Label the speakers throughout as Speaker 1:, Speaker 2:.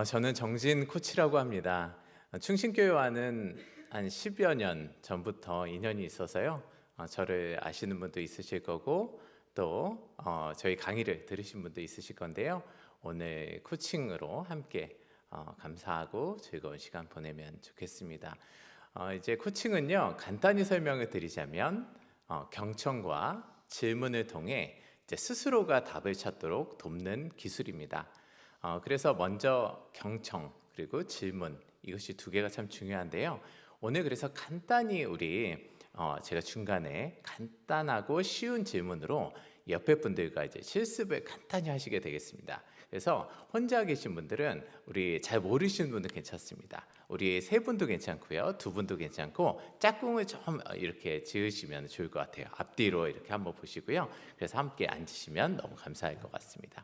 Speaker 1: 저는 정진 코치라고 합니다. 충신교회와는 한 10여 년 전부터 인연이 있어서요. 저를 아시는 분도 있으실 거고 또 저희 강의를 들으신 분도 있으실 건데요. 오늘 코칭으로 함께 감사하고 즐거운 시간 보내면 좋겠습니다. 이제 코칭은요, 간단히 설명을 드리자면 경청과 질문을 통해 이제 스스로가 답을 찾도록 돕는 기술입니다. 그래서 먼저 경청 그리고 질문, 이것이 두 개가 참 중요한데요. 오늘 그래서 간단히 우리 제가 중간에 간단하고 쉬운 질문으로 옆에 분들과 이제 실습을 간단히 하시게 되겠습니다. 그래서 혼자 계신 분들은 우리 잘 모르시는 분도 괜찮습니다. 우리 세 분도 괜찮고요, 두 분도 괜찮고 짝꿍을 좀 이렇게 지으시면 좋을 것 같아요. 앞뒤로 이렇게 한번 보시고요. 그래서 함께 앉으시면 너무 감사할 것 같습니다.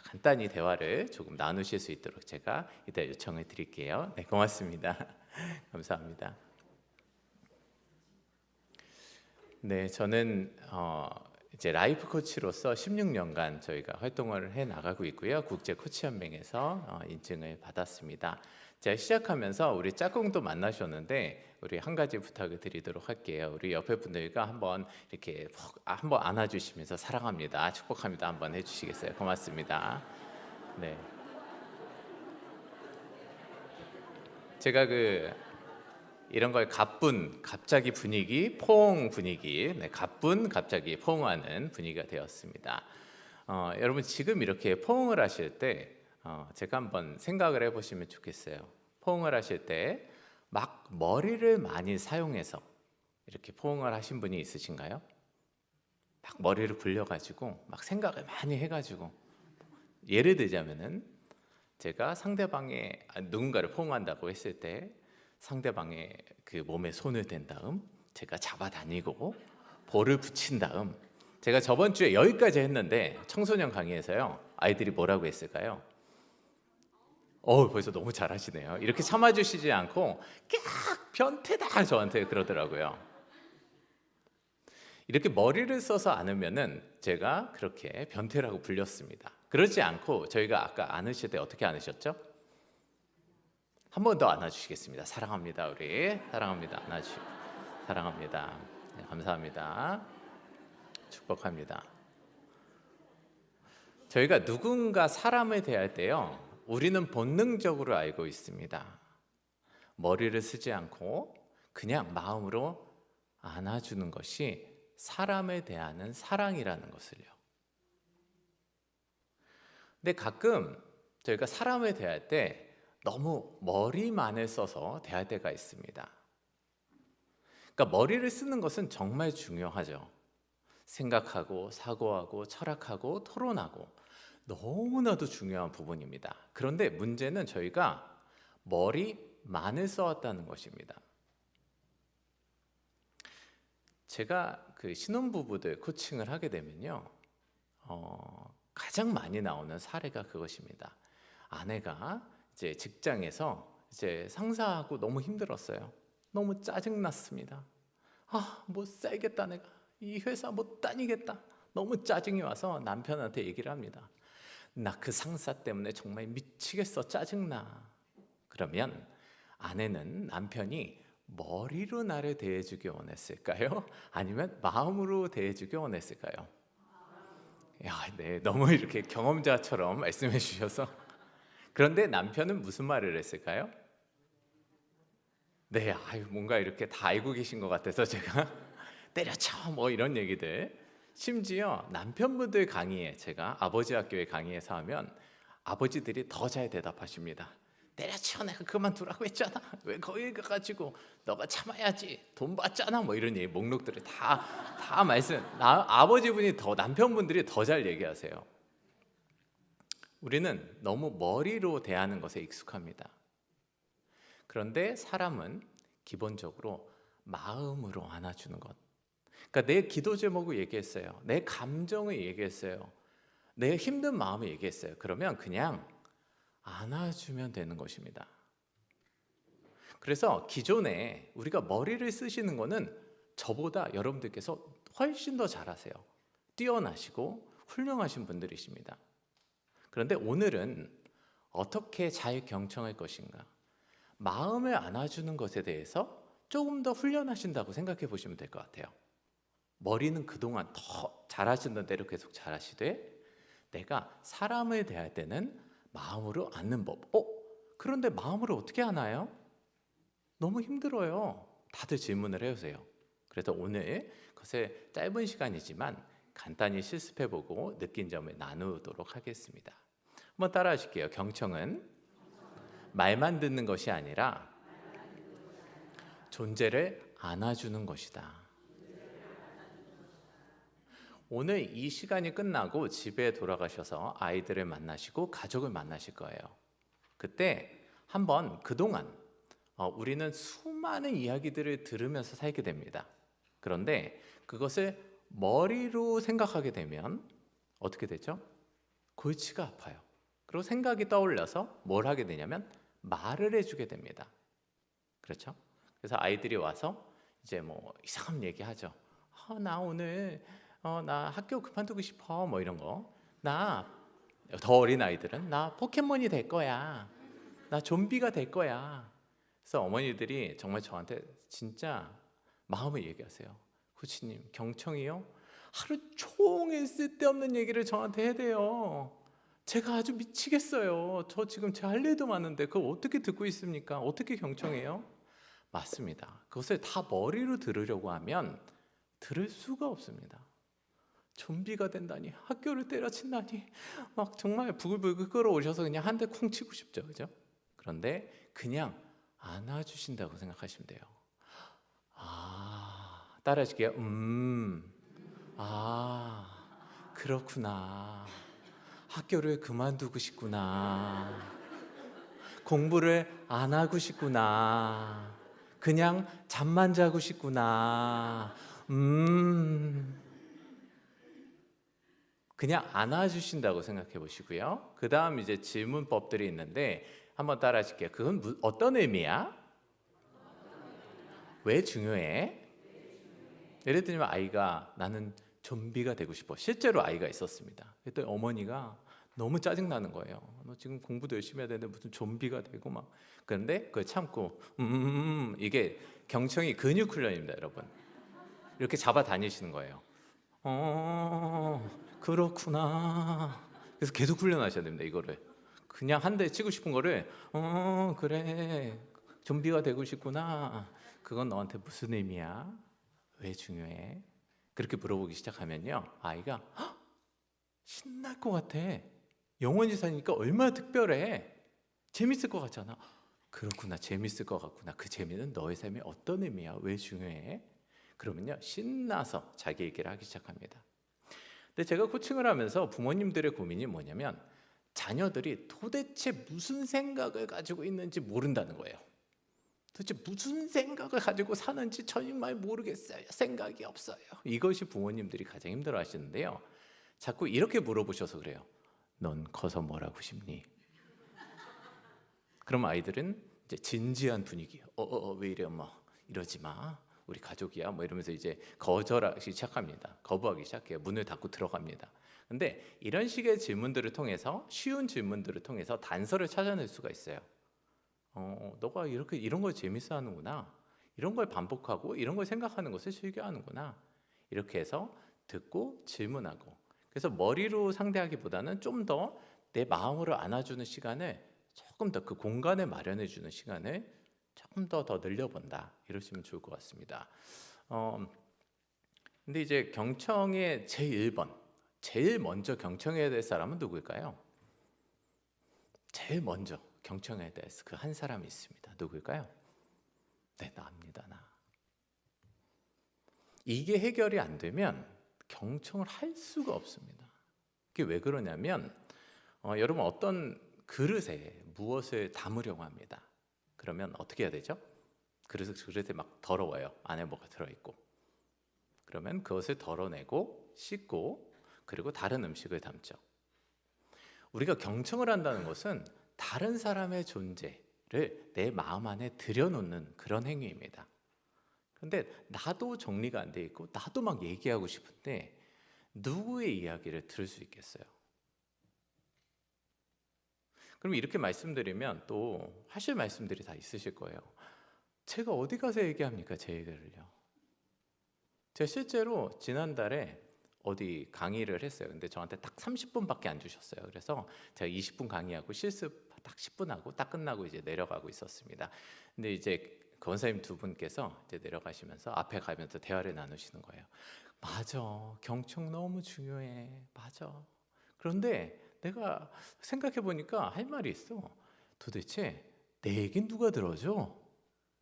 Speaker 1: 간단히 대화를 조금 나누실 수 있도록 제가 이따 요청을 드릴게요. 네, 고맙습니다. 감사합니다. 네, 저는 이제 라이프 코치로서 16년간 저희가 활동을 해 나가고 있고요. 국제 코치 연맹에서 인증을 받았습니다. 제가 시작하면서 우리 짝꿍도 만나셨는데 우리 한 가지 부탁을 드리도록 할게요. 우리 옆에 분들과 한번 이렇게 한번 안아주시면서 사랑합니다, 축복합니다 한번 해주시겠어요? 고맙습니다. 네, 제가 이런 걸 가뿐 갑자기 분위기 포옹 분위기, 네, 가뿐 갑자기 포옹하는 분위기가 되었습니다. 여러분 지금 이렇게 포옹을 하실 때 제가 한번 생각을 해보시면 좋겠어요. 포옹을 하실 때 막 머리를 많이 사용해서 이렇게 포옹을 하신 분이 있으신가요? 막 머리를 굴려가지고 막 생각을 많이 해가지고, 예를 들자면은 제가 상대방의 누군가를 포옹한다고 했을 때 상대방의 그 몸에 손을 댄 다음 제가 잡아다니고 볼을 붙인 다음, 제가 저번 주에 여기까지 했는데 청소년 강의에서요, 아이들이 뭐라고 했을까요? 벌써 너무 잘하시네요. 이렇게 참아주시지 않고 깍 변태다 저한테 그러더라고요. 이렇게 머리를 써서 안으면은 제가 그렇게 변태라고 불렸습니다. 그렇지 않고 저희가 아까 안으실 때 어떻게 안으셨죠? 한 번 더 안아주시겠습니다. 사랑합니다. 우리 사랑합니다. 안아주시고 사랑합니다. 네, 감사합니다. 축복합니다. 저희가 누군가 사람을 대할 때요, 우리는 본능적으로 알고 있습니다. 머리를 쓰지 않고 그냥 마음으로 안아주는 것이 사람에 대하는 사랑이라는 것을요. 근데 가끔 저희가 사람을 대할 때 너무 머리만을 써서 대할 때가 있습니다. 그러니까 머리를 쓰는 것은 정말 중요하죠. 생각하고 사고하고 철학하고 토론하고 너무나도 중요한 부분입니다. 그런데 문제는 저희가 머리만을 써왔다는 것입니다. 제가 신혼부부들 코칭을 하게 되면요, 가장 많이 나오는 사례가 그것입니다. 아내가 이제 직장에서 이제 상사하고 너무 힘들었어요. 너무 짜증났습니다. 못 살겠다, 내가 이 회사 못 다니겠다. 너무 짜증이 와서 남편한테 얘기를 합니다. 나 그 상사 때문에 정말 미치겠어, 짜증나. 그러면 아내는 남편이 머리로 나를 대해주기 원했을까요? 아니면 마음으로 대해주기 원했을까요? 네, 너무 이렇게 경험자처럼 말씀해 주셔서. 그런데 남편은 무슨 말을 했을까요? 네, 뭔가 이렇게 다 알고 계신 것 같아서 제가 때려쳐 뭐 이런 얘기들. 심지어 남편분들 강의에, 제가 아버지 학교에 강의에서 하면 아버지들이 더 잘 대답하십니다. 때려쳐, 내가 그만두라고 했잖아. 왜 거기 가가지고 너가 참아야지, 돈 받잖아, 뭐 이런 얘기 목록들을 다 말씀. 아버지분이 더, 남편분들이 더 잘 얘기하세요. 우리는 너무 머리로 대하는 것에 익숙합니다. 그런데 사람은 기본적으로 마음으로 안아주는 것. 그러니까 내 기도 제목을 얘기했어요. 내 감정을 얘기했어요. 내 힘든 마음을 얘기했어요. 그러면 그냥 안아주면 되는 것입니다. 그래서 기존에 우리가 머리를 쓰시는 거는 저보다 여러분들께서 훨씬 더 잘하세요. 뛰어나시고 훌륭하신 분들이십니다. 그런데 오늘은 어떻게 잘 경청할 것인가, 마음을 안아주는 것에 대해서 조금 더 훈련하신다고 생각해 보시면 될 것 같아요. 머리는 그동안 더 잘하시던 대로 계속 잘하시되, 내가 사람을 대할 때는 마음으로 안는 법. 그런데 마음으로 어떻게 하나요? 너무 힘들어요. 다들 질문을 해주세요. 그래서 오늘 그것을 짧은 시간이지만 간단히 실습해보고 느낀 점을 나누도록 하겠습니다. 한번 따라 하실게요. 경청은 말만 듣는 것이 아니라 존재를 안아주는 것이다. 오늘 이 시간이 끝나고 집에 돌아가셔서 아이들을 만나시고 가족을 만나실 거예요. 그때 한번 그동안 우리는 수많은 이야기들을 들으면서 살게 됩니다. 그런데 그것을 머리로 생각하게 되면 어떻게 되죠? 골치가 아파요. 그리고 생각이 떠올려서 뭘 하게 되냐면 말을 해주게 됩니다. 그렇죠? 그래서 아이들이 와서 이제 뭐 이상한 얘기하죠. 나 오늘 나 학교 그만두고 싶어, 뭐 이런 거. 나 더 어린 아이들은 나 포켓몬이 될 거야. 나 좀비가 될 거야. 그래서 어머니들이 정말 저한테 진짜 마음을 얘기하세요. 코치님, 경청이요? 하루 종일 쓸데없는 얘기를 저한테 해대요. 제가 아주 미치겠어요. 저 지금 제 할 일도 많은데 그걸 어떻게 듣고 있습니까? 어떻게 경청해요? 맞습니다. 그것을 다 머리로 들으려고 하면 들을 수가 없습니다. 좀비가 된다니, 학교를 때려친다니, 막 정말 부글부글 끓어오셔서 그냥 한 대 콩 치고 싶죠, 그죠? 그런데 그냥 안아주신다고 생각하시면 돼요. 따라하실게요. 그렇구나. 학교를 그만두고 싶구나. 공부를 안 하고 싶구나. 그냥 잠만 자고 싶구나. 그냥 안아주신다고 생각해 보시고요. 그 다음 이제 질문법들이 있는데 한번 따라 하실게요. 그건 어떤 의미야? 왜 중요해? 예를 들면 아이가 나는 좀비가 되고 싶어. 실제로 아이가 있었습니다. 그랬더니 어머니가 너무 짜증나는 거예요. 너 지금 공부도 열심히 해야 되는데 무슨 좀비가 되고 막. 그런데 그걸 참고 이게 경청이 근육 훈련입니다, 여러분. 이렇게 잡아 다니시는 거예요. 그렇구나. 그래서 계속 훈련하셔야 됩니다, 이거를. 그냥 한 대 치고 싶은 거를 그래. 좀비가 되고 싶구나. 그건 너한테 무슨 의미야? 왜 중요해? 그렇게 물어보기 시작하면요, 아이가 신날 것 같아. 영원히 사니까 얼마나 특별해. 재밌을 것 같잖아. 그렇구나, 재밌을 것 같구나. 그 재미는 너의 삶에 어떤 의미야? 왜 중요해? 그러면요, 신나서 자기 얘기를 하기 시작합니다. 근데 제가 코칭을 하면서 부모님들의 고민이 뭐냐면 자녀들이 도대체 무슨 생각을 가지고 있는지 모른다는 거예요. 도대체 무슨 생각을 가지고 사는지 정말 모르겠어요. 생각이 없어요. 이것이 부모님들이 가장 힘들어 하시는데요. 자꾸 이렇게 물어보셔서 그래요. 넌 커서 뭘 하고 싶니? 그럼 아이들은 이제 진지한 분위기. 왜 이래 엄마? 이러지 마. 우리 가족이야. 뭐 이러면서 이제 거절하기 시작합니다. 거부하기 시작해요. 문을 닫고 들어갑니다. 근데 이런 식의 질문들을 통해서, 쉬운 질문들을 통해서 단서를 찾아낼 수가 있어요. 너가 이렇게 이런 걸 재밌어 하는구나. 이런 걸 반복하고 이런 걸 생각하는 것을 즐겨하는구나. 이렇게 해서 듣고 질문하고. 그래서 머리로 상대하기보다는 좀 더 내 마음으로 안아주는 시간을 조금 더 그 공간을 마련해 주는 시간을 조금 더 늘려본다. 이러시면 좋을 것 같습니다. 근데 이제 경청의 제1번, 제일 먼저 경청해야 될 사람은 누구일까요? 제일 먼저 경청해야 될 그 한 사람이 있습니다. 누구일까요? 네, 나입니다. 나. 이게 해결이 안 되면 경청을 할 수가 없습니다. 그게 왜 그러냐면 여러분 어떤 그릇에 무엇을 담으려고 합니다. 그러면 어떻게 해야 되죠? 그릇에 막 더러워요. 안에 뭐가 들어있고. 그러면 그것을 덜어내고 씻고 그리고 다른 음식을 담죠. 우리가 경청을 한다는 것은 다른 사람의 존재를 내 마음 안에 들여놓는 그런 행위입니다. 그런데 나도 정리가 안 돼 있고 나도 막 얘기하고 싶은데 누구의 이야기를 들을 수 있겠어요? 그럼 이렇게 말씀드리면 또 하실 말씀들이 다 있으실 거예요. 제가 어디 가서 얘기합니까? 제 얘기를요. 제가 실제로 지난달에 어디 강의를 했어요. 근데 저한테 딱 30분밖에 안 주셨어요. 그래서 제가 20분 강의하고 실습 딱 10분 하고 딱 끝나고 이제 내려가고 있었습니다. 근데 이제 권사님 두 분께서 이제 내려가시면서 앞에 가면서 대화를 나누시는 거예요. 맞아, 경청 너무 중요해. 맞아. 그런데 내가 생각해 보니까 할 말이 있어. 도대체 내 얘긴 누가 들어줘?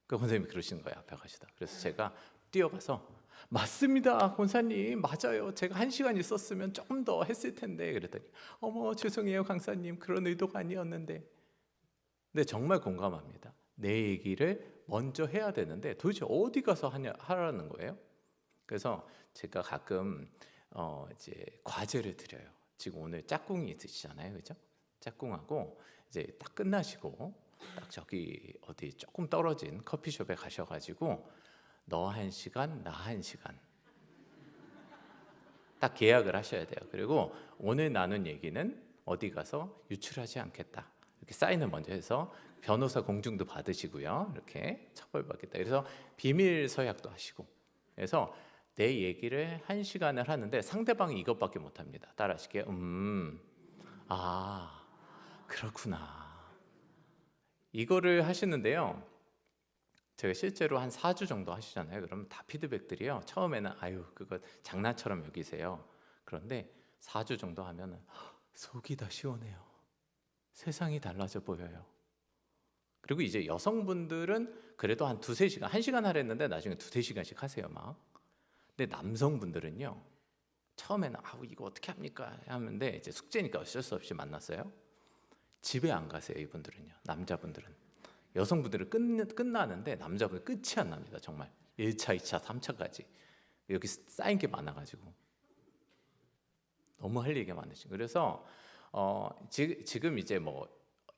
Speaker 1: 그 권사님이 그러시는 거예요. 앞에 가시다. 그래서 제가 뛰어가서 맞습니다, 권사님. 맞아요. 제가 1시간 있었으면 조금 더 했을 텐데. 그랬더니 어머, 죄송해요, 강사님. 그런 의도가 아니었는데. 근데 정말 공감합니다. 내 얘기를 먼저 해야 되는데 도대체 어디 가서 하라는 거예요? 그래서 제가 가끔 이제 과제를 드려요. 지금 오늘 짝꿍이 있으시잖아요, 그죠? 짝꿍하고 이제 딱 끝나시고 딱 저기 어디 조금 떨어진 커피숍에 가셔가지고 너 1시간, 나 1시간 딱 계약을 하셔야 돼요. 그리고 오늘 나눈 얘기는 어디 가서 유출하지 않겠다. 이렇게 사인을 먼저 해서 변호사 공증도 받으시고요. 이렇게 처벌받겠다. 그래서 비밀 서약도 하시고. 그래서 내 얘기를 1시간을 하는데 상대방이 이것밖에 못합니다. 따라하시게. 아, 그렇구나. 이거를 하시는데요. 제가 실제로 한 4주 정도 하시잖아요. 그러면 다 피드백들이요. 처음에는 아유, 그거 장난처럼 여기세요. 그런데 4주 정도 하면은 속이 다 시원해요. 세상이 달라져 보여요. 그리고 이제 여성분들은 그래도 한 2-3시간, 1시간 하랬는데 나중에 2-3시간씩 하세요, 막. 근데 남성분들은요. 처음에는 아우 이거 어떻게 합니까? 하는데 이제 숙제니까 어쩔 수 없이 만났어요. 집에 안 가세요, 이분들은요. 남자분들은. 여성분들은 끝나는데 남자분은 끝이 안 납니다. 정말 1차, 2차, 3차까지 여기 쌓인 게 많아가지고 너무 할 얘기가 많으신. 그래서 지금 이제 뭐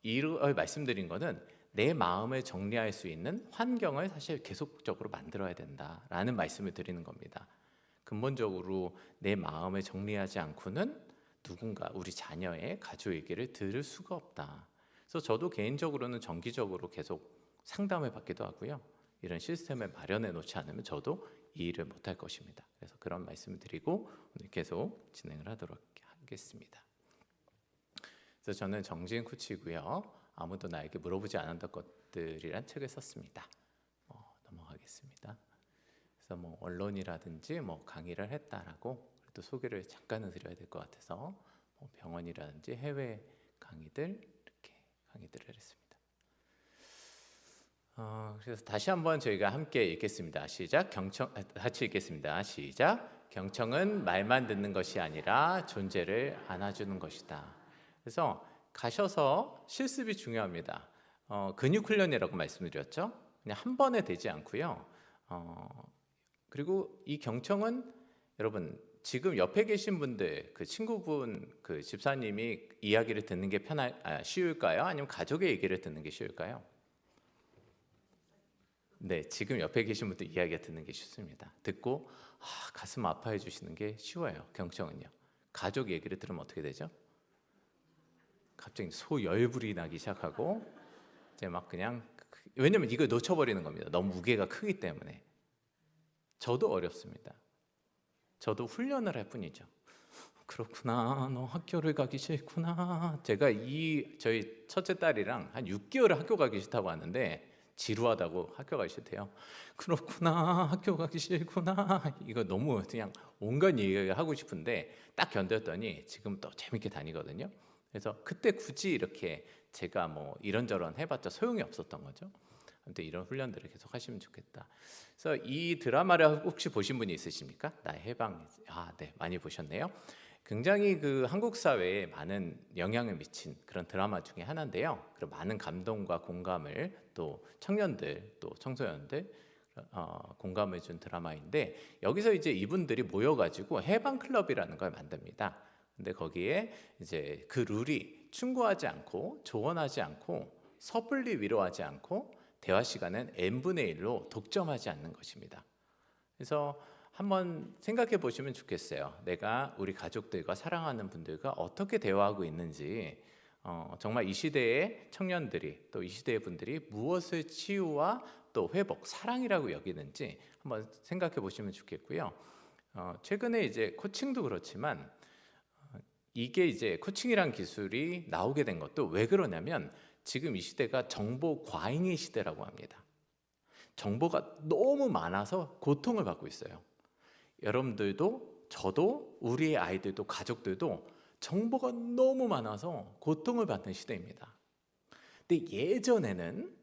Speaker 1: 이를 말씀드린 거는 내 마음을 정리할 수 있는 환경을 사실 계속적으로 만들어야 된다라는 말씀을 드리는 겁니다. 근본적으로 내 마음을 정리하지 않고는 누군가 우리 자녀의 가족 얘기를 들을 수가 없다. 그래서 저도 개인적으로는 정기적으로 계속 상담을 받기도 하고요. 이런 시스템을 마련해 놓지 않으면 저도 이 일을 못할 것입니다. 그래서 그런 말씀을 드리고 오늘 계속 진행을 하도록 하겠습니다. 그래서 저는 정진 코치고요. 아무도 나에게 물어보지 않았던 것들이란 책을 썼습니다. 넘어가겠습니다. 그래서 뭐 언론이라든지 뭐 강의를 했다라고 또 소개를 잠깐은 드려야 될 것 같아서 뭐 병원이라든지 해외 강의들 이렇게 강의들을 했습니다. 그래서 다시 한번 저희가 함께 읽겠습니다. 시작. 같이 읽겠습니다. 시작. 경청은 말만 듣는 것이 아니라 존재를 안아주는 것이다. 그래서 가셔서 실습이 중요합니다. 근육 훈련이라고 말씀드렸죠. 그냥 한 번에 되지 않고요. 그리고 이 경청은 여러분 지금 옆에 계신 분들 그 친구분 그 집사님이 이야기를 듣는 게 쉬울까요? 아니면 가족의 얘기를 듣는 게 쉬울까요? 네, 지금 옆에 계신 분들 이야기가 듣는 게 쉽습니다. 듣고 가슴 아파해 주시는 게 쉬워요. 경청은요. 가족 얘기를 들으면 어떻게 되죠? 갑자기 소열불이 나기 시작하고 이제 막 그냥 왜냐면 이걸 놓쳐버리는 겁니다. 너무 무게가 크기 때문에. 저도 어렵습니다. 저도 훈련을 할 뿐이죠. 그렇구나. 너 학교를 가기 싫구나. 제가 저희 첫째 딸이랑 한 6개월을 학교 가기 싫다고 하는데 지루하다고 학교 가기 싫대요. 그렇구나. 학교 가기 싫구나. 이거 너무 그냥 온갖 얘기를 하고 싶은데 딱 견뎠더니 지금 또 재밌게 다니거든요. 그래서 그때 굳이 이렇게 제가 뭐 이런저런 해봤자 소용이 없었던 거죠. 근데 이런 훈련들을 계속 하시면 좋겠다. 그래서 이 드라마를 혹시 보신 분이 있으십니까? 나의 해방. 네, 많이 보셨네요. 굉장히 그 한국 사회에 많은 영향을 미친 그런 드라마 중에 하나인데요. 그리고 많은 감동과 공감을 또 청년들 또 청소년들 공감을 준 드라마인데 여기서 이제 이분들이 모여가지고 해방 클럽이라는 걸 만듭니다. 근데 거기에 이제 그 룰이 충고하지 않고 조언하지 않고 섣불리 위로하지 않고 대화 시간은 n분의 1로 독점하지 않는 것입니다. 그래서 한번 생각해 보시면 좋겠어요. 내가 우리 가족들과 사랑하는 분들과 어떻게 대화하고 있는지 정말 이 시대의 청년들이 또 이 시대의 분들이 무엇을 치유와 또 회복, 사랑이라고 여기는지 한번 생각해 보시면 좋겠고요. 최근에 이제 코칭도 그렇지만 이게 이제 코칭이란 기술이 나오게 된 것도 왜 그러냐면 지금 이 시대가 정보 과잉의 시대라고 합니다. 정보가 너무 많아서 고통을 받고 있어요. 여러분들도 저도 우리의 아이들도 가족들도 정보가 너무 많아서 고통을 받는 시대입니다. 근데 예전에는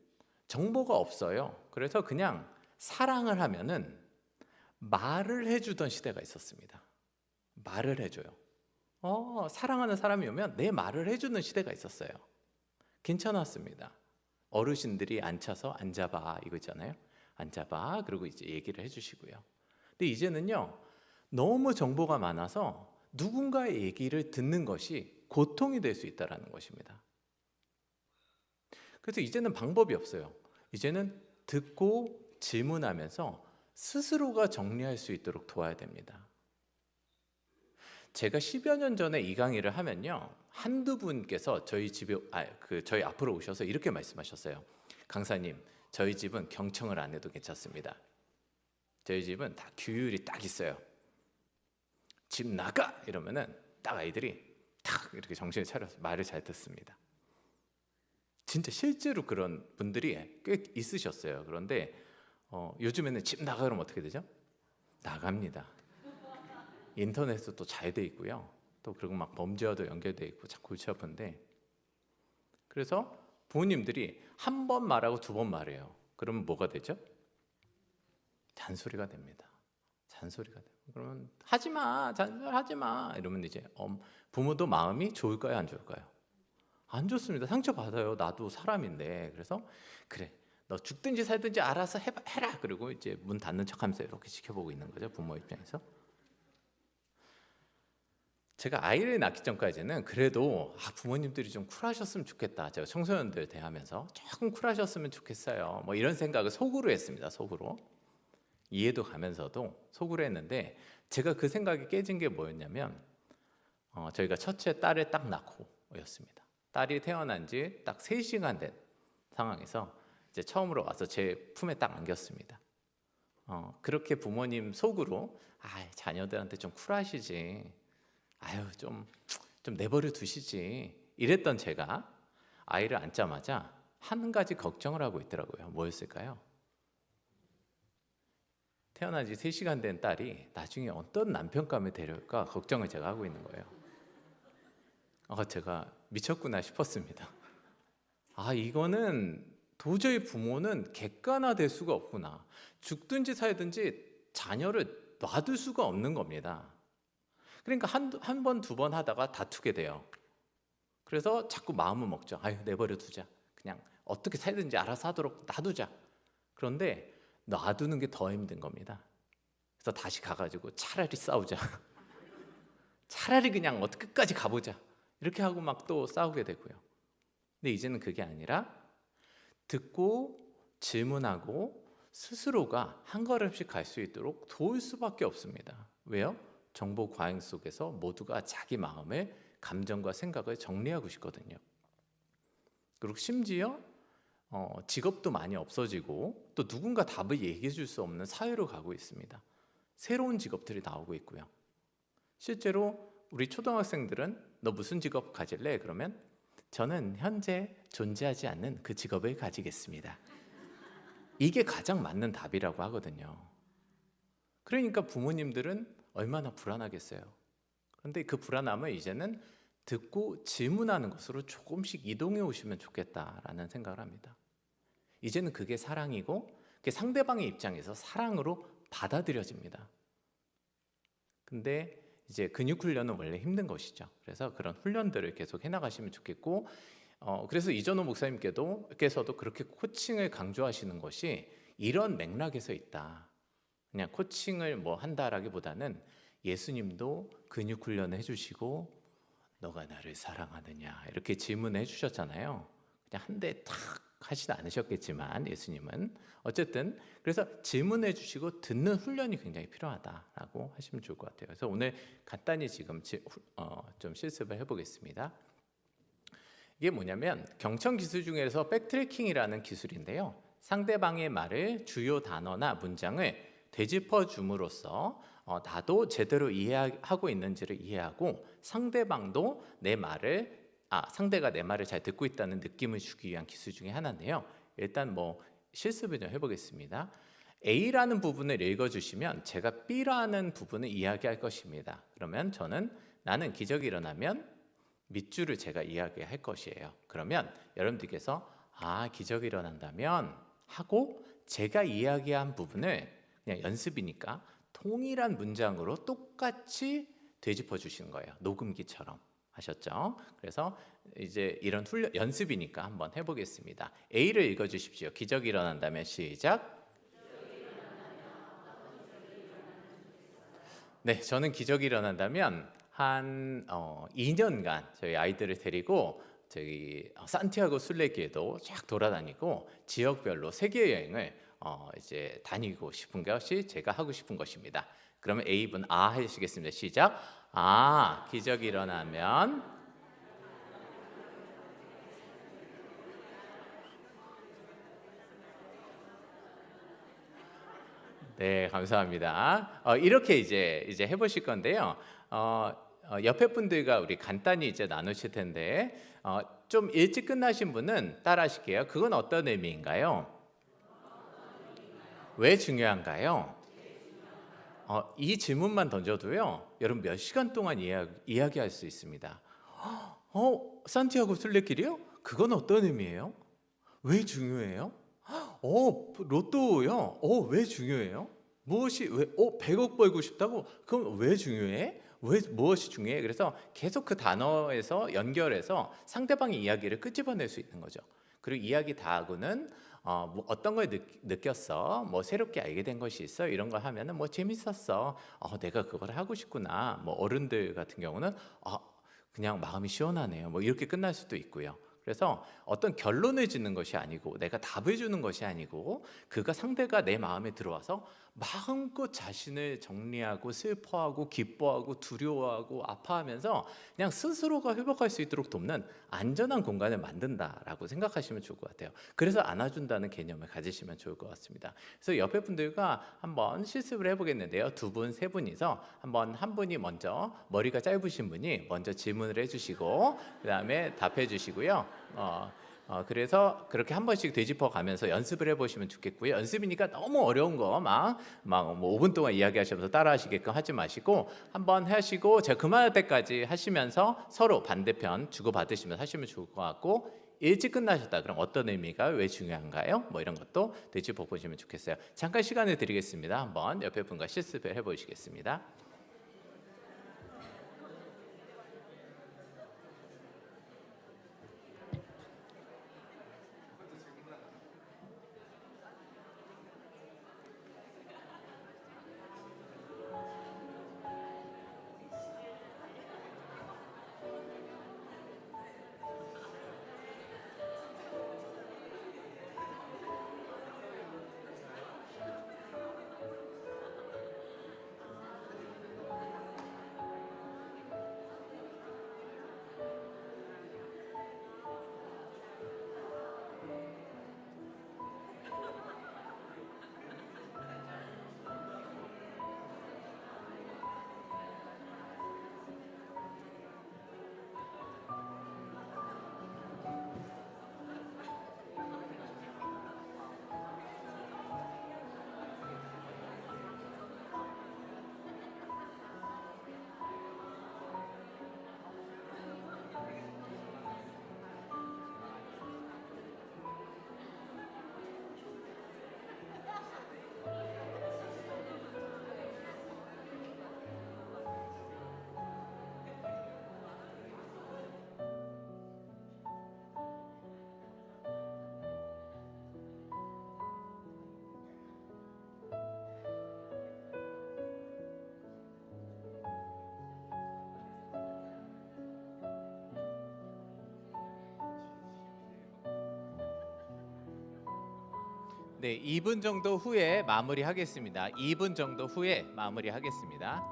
Speaker 1: 정보가 없어요. 그래서 그냥 사랑을 하면은 말을 해주던 시대가 있었습니다. 말을 해줘요. 사랑하는 사람이 오면 내 말을 해주는 시대가 있었어요. 괜찮았습니다. 어르신들이 앉혀서 앉아봐 이거 있잖아요. 앉아봐 그리고 이제 얘기를 해주시고요. 근데 이제는요 너무 정보가 많아서 누군가의 얘기를 듣는 것이 고통이 될 수 있다는 것입니다. 그래서 이제는 방법이 없어요. 이제는 듣고 질문하면서 스스로가 정리할 수 있도록 도와야 됩니다. 제가 10여 년 전에 이 강의를 하면요 한두 분께서 저희 집에 저희 앞으로 오셔서 이렇게 말씀하셨어요. 강사님, 저희 집은 경청을 안 해도 괜찮습니다. 저희 집은 다 규율이 딱 있어요. 집 나가! 이러면은 딱 아이들이 탁 이렇게 정신을 차려서 말을 잘 듣습니다. 진짜 실제로 그런 분들이 꽤 있으셨어요. 그런데 요즘에는 집 나가 그러면 어떻게 되죠? 나갑니다. 인터넷도 또 잘 돼 있고요. 또 그리고 막 범죄와도 연결돼 있고 참 골치 아픈데 그래서 부모님들이 한 번 말하고 두 번 말해요. 그러면 뭐가 되죠? 잔소리가 됩니다. 잔소리가 돼요. 그러면 하지 마, 잔소리하지 마 이러면 이제 부모도 마음이 좋을까요, 안 좋을까요? 안 좋습니다. 상처 받아요. 나도 사람인데. 그래서 그래, 너 죽든지 살든지 알아서 해라. 그리고 이제 문 닫는 척하면서 이렇게 지켜보고 있는 거죠, 부모 입장에서. 제가 아이를 낳기 전까지는 그래도 부모님들이 좀 쿨하셨으면 좋겠다. 제가 청소년들 대하면서 조금 쿨하셨으면 좋겠어요. 뭐 이런 생각을 속으로 했습니다. 속으로. 이해도 가면서도 속으로 했는데 제가 그 생각이 깨진 게 뭐였냐면 저희가 첫째 딸을 딱 낳고였습니다. 딸이 태어난 지 딱 3시간 된 상황에서 이제 처음으로 와서 제 품에 딱 안겼습니다. 그렇게 부모님 속으로 자녀들한테 좀 쿨하시지. 좀 내버려 두시지. 이랬던 제가 아이를 안자마자 한 가지 걱정을 하고 있더라고요. 뭐였을까요? 태어난 지 3시간 된 딸이 나중에 어떤 남편감을 데려올까 걱정을 제가 하고 있는 거예요. 제가 미쳤구나 싶었습니다. 이거는 도저히 부모는 객관화될 수가 없구나. 죽든지 살든지 자녀를 놔둘 수가 없는 겁니다. 그러니까 한 번, 두 번 하다가 다투게 돼요. 그래서 자꾸 마음을 먹죠. 내버려 두자. 그냥 어떻게 살든지 알아서 하도록 놔두자. 그런데 놔두는 게 더 힘든 겁니다. 그래서 다시 가가지고 차라리 싸우자. 차라리 그냥 끝까지 가보자. 이렇게 하고 막 또 싸우게 되고요. 근데 이제는 그게 아니라 듣고 질문하고 스스로가 한 걸음씩 갈 수 있도록 도울 수밖에 없습니다. 왜요? 정보 과잉 속에서 모두가 자기 마음을, 감정과 생각을 정리하고 싶거든요. 그리고 심지어 직업도 많이 없어지고 또 누군가 답을 얘기해 줄 수 없는 사회로 가고 있습니다. 새로운 직업들이 나오고 있고요. 실제로 우리 초등학생들은 너 무슨 직업 가질래? 그러면 저는 현재 존재하지 않는 그 직업을 가지겠습니다. 이게 가장 맞는 답이라고 하거든요. 그러니까 부모님들은 얼마나 불안하겠어요. 그런데 그 불안함을 이제는 듣고 질문하는 것으로 조금씩 이동해 오시면 좋겠다라는 생각을 합니다. 이제는 그게 사랑이고 그게 상대방의 입장에서 사랑으로 받아들여집니다. 근데 이제 근육 훈련은 원래 힘든 것이죠. 그래서 그런 훈련들을 계속 해나가시면 좋겠고 그래서 이전호 목사님께서도 그렇게 코칭을 강조하시는 것이 이런 맥락에서 있다. 그냥 코칭을 한다라기보다는 예수님도 근육 훈련을 해주시고 너가 나를 사랑하느냐 이렇게 질문해 주셨잖아요. 그냥 한 대 탁 하진 않으셨겠지만 예수님은 어쨌든 그래서 질문해 주시고 듣는 훈련이 굉장히 필요하다라고 하시면 좋을 것 같아요. 그래서 오늘 간단히 지금 좀 실습을 해보겠습니다. 이게 뭐냐면 경청 기술 중에서 백트래킹이라는 기술인데요. 상대방의 말을 주요 단어나 문장을 되짚어 줌으로써 나도 제대로 이해하고 있는지를 이해하고 상대방도 상대가 내 말을 잘 듣고 있다는 느낌을 주기 위한 기술 중에 하나인데요. 일단 실습을 좀 해보겠습니다. A라는 부분을 읽어주시면 제가 B라는 부분을 이야기할 것입니다. 그러면 나는 기적이 일어나면 밑줄을 제가 이야기할 것이에요. 그러면 여러분들께서 기적이 일어난다면 하고 제가 이야기한 부분을 그냥 연습이니까 동일한 문장으로 똑같이 되짚어 주시는 거예요. 녹음기처럼. 하셨죠? 그래서 이제 이런 연습이니까 한번 해보겠습니다. A를 읽어주십시오. 기적이 일어난다면 시작. 네, 저는 기적이 일어난다면 한 2년간 저희 아이들을 데리고 저기 산티아고 순례길도 쫙 돌아다니고 지역별로 세계 여행을 이제 다니고 싶은 것이 제가 하고 싶은 것입니다. 그러면 A분 하시겠습니다. 시작. 기적이 일어나면 네, 감사합니다. 이렇게 이제 해보실 건데요. 옆에 분들과 우리 간단히 이제 나누실 텐데 좀 일찍 끝나신 분은 따라하실게요. 그건 어떤 의미인가요? 왜 중요한가요? 이 질문만 던져도요, 여러분 몇 시간 동안 이야기할 수 있습니다. 산티아고 순례길이요? 그건 어떤 의미예요? 왜 중요해요? 로또요? 왜 중요해요? 왜 100억 벌고 싶다고? 그럼 왜 중요해? 무엇이 중요해? 그래서 계속 그 단어에서 연결해서 상대방의 이야기를 끄집어낼 수 있는 거죠. 그리고 이야기 다 하고는 어떤 걸 느꼈어? 새롭게 알게 된 것이 있어? 이런 걸 하면은 재밌었어. 내가 그걸 하고 싶구나. 어른들 같은 경우는 그냥 마음이 시원하네요. 이렇게 끝날 수도 있고요. 그래서 어떤 결론을 짓는 것이 아니고 내가 답을 주는 것이 아니고 상대가 내 마음에 들어와서 마음껏 자신을 정리하고 슬퍼하고 기뻐하고 두려워하고 아파하면서 그냥 스스로가 회복할 수 있도록 돕는 안전한 공간을 만든다라고 생각하시면 좋을 것 같아요. 그래서 안아준다는 개념을 가지시면 좋을 것 같습니다. 그래서 옆에 분들과 한번 실습을 해보겠는데요. 2분, 3분이서 한 분이 먼저, 머리가 짧으신 분이 먼저 질문을 해주시고 그 다음에 답해 주시고요. 그래서 그렇게 한 번씩 되짚어 가면서 연습을 해보시면 좋겠고요. 연습이니까 너무 어려운 거 5분 동안 이야기하시면서 따라하시게끔 하지 마시고 한번 하시고 제가 그만할 때까지 하시면서 서로 반대편 주고받으시면서 하시면 좋을 것 같고, 일찍 끝나셨다 그럼 어떤 의미가 왜 중요한가요? 이런 것도 되짚어 보시면 좋겠어요. 잠깐 시간을 드리겠습니다. 한번 옆에 분과 실습을 해보시겠습니다. 네, 2분 정도 후에 마무리하겠습니다. 2분 정도 후에 마무리하겠습니다.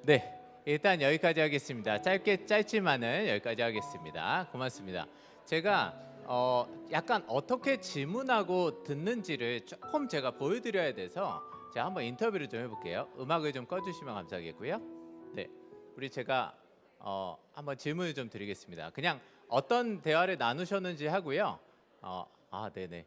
Speaker 1: 네, 일단 여기까지 하겠습니다. 짧지만은 여기까지 하겠습니다. 고맙습니다. 제가 약간 어떻게 질문하고 듣는지를 조금 제가 보여드려야 돼서 제가 한번 인터뷰를 좀 해볼게요. 음악을 좀 꺼주시면 감사하겠고요. 네, 제가 한번 질문을 좀 드리겠습니다. 그냥 어떤 대화를 나누셨는지 하고요. 네네.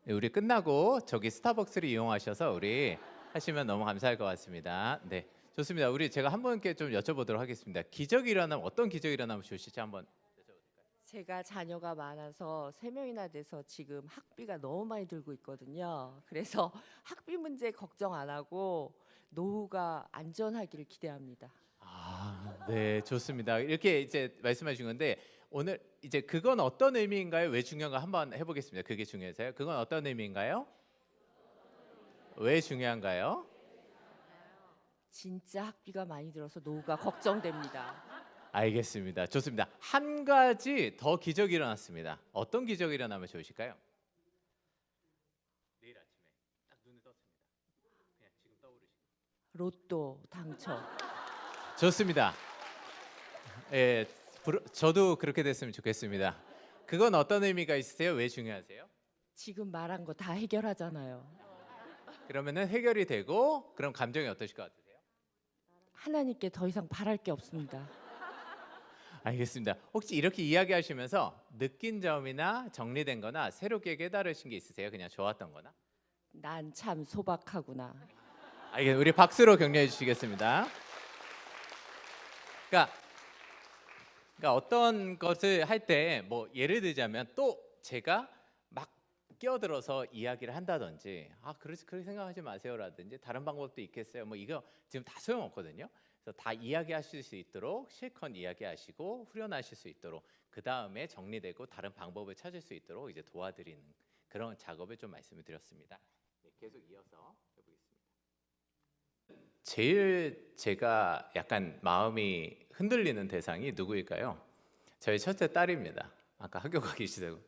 Speaker 1: 네, 우리 끝나고 저기 스타벅스를 이용하셔서 우리 하시면 너무 감사할 것 같습니다. 네, 좋습니다. 제가 한 분께 좀 여쭤보도록 하겠습니다. 기적이 일어나면 어떤 기적이 일어나면 좋으실지 한번.
Speaker 2: 제가 자녀가 많아서 3명이나 돼서 지금 학비가 너무 많이 들고 있거든요. 그래서 학비 문제 걱정 안 하고 노후가 안전하기를 기대합니다.
Speaker 1: 네, 좋습니다. 이렇게 이제 말씀해 주신 건데 오늘 이제 그건 어떤 의미인가요? 왜 중요한가 한번 해보겠습니다. 그게 중요해서요. 그건 어떤 의미인가요? 왜 중요한가요?
Speaker 2: 진짜 학비가 많이 들어서 노후가 걱정됩니다.
Speaker 1: 알겠습니다. 좋습니다. 한 가지 더 기적이 일어났습니다. 어떤 기적이 일어나면 좋으실까요? 내일 아침에 딱 눈을 떴습니다. 그냥 지금 떠오르시고.
Speaker 2: 로또 당첨.
Speaker 1: 좋습니다. 예, 저도 그렇게 됐으면 좋겠습니다. 그건 어떤 의미가 있으세요? 왜 중요하세요?
Speaker 2: 지금 말한 거 다 해결하잖아요.
Speaker 1: 그러면은 해결이 되고 그럼 감정이 어떠실 것 같으세요?
Speaker 2: 하나님께 더 이상 바랄 게 없습니다.
Speaker 1: 알겠습니다. 혹시 이렇게 이야기하시면서 느낀 점이나 정리된 거나 새롭게 깨달으신 게 있으세요? 그냥 좋았던 거나?
Speaker 2: 난 참 소박하구나.
Speaker 1: 우리 박수로 격려해 주시겠습니다. 그러니까 어떤 것을 할 때 뭐 예를 들자면 또 제가 막 끼어들어서 이야기를 한다든지 그렇게 생각하지 마세요라든지 다른 방법도 있겠어요. 뭐 이거 지금 다 소용없거든요. 그래서 다 이야기하실 수 있도록 실컷 이야기하시고 후련하실 수 있도록 그 다음에 정리되고 다른 방법을 찾을 수 있도록 이제 도와드리는 그런 작업을 좀 말씀을 드렸습니다. 네, 계속 이어서 해보겠습니다. 제일 제가 약간 마음이 흔들리는 대상이 누구일까요? 저희 첫째 딸입니다. 아까 학교 가기 시작하고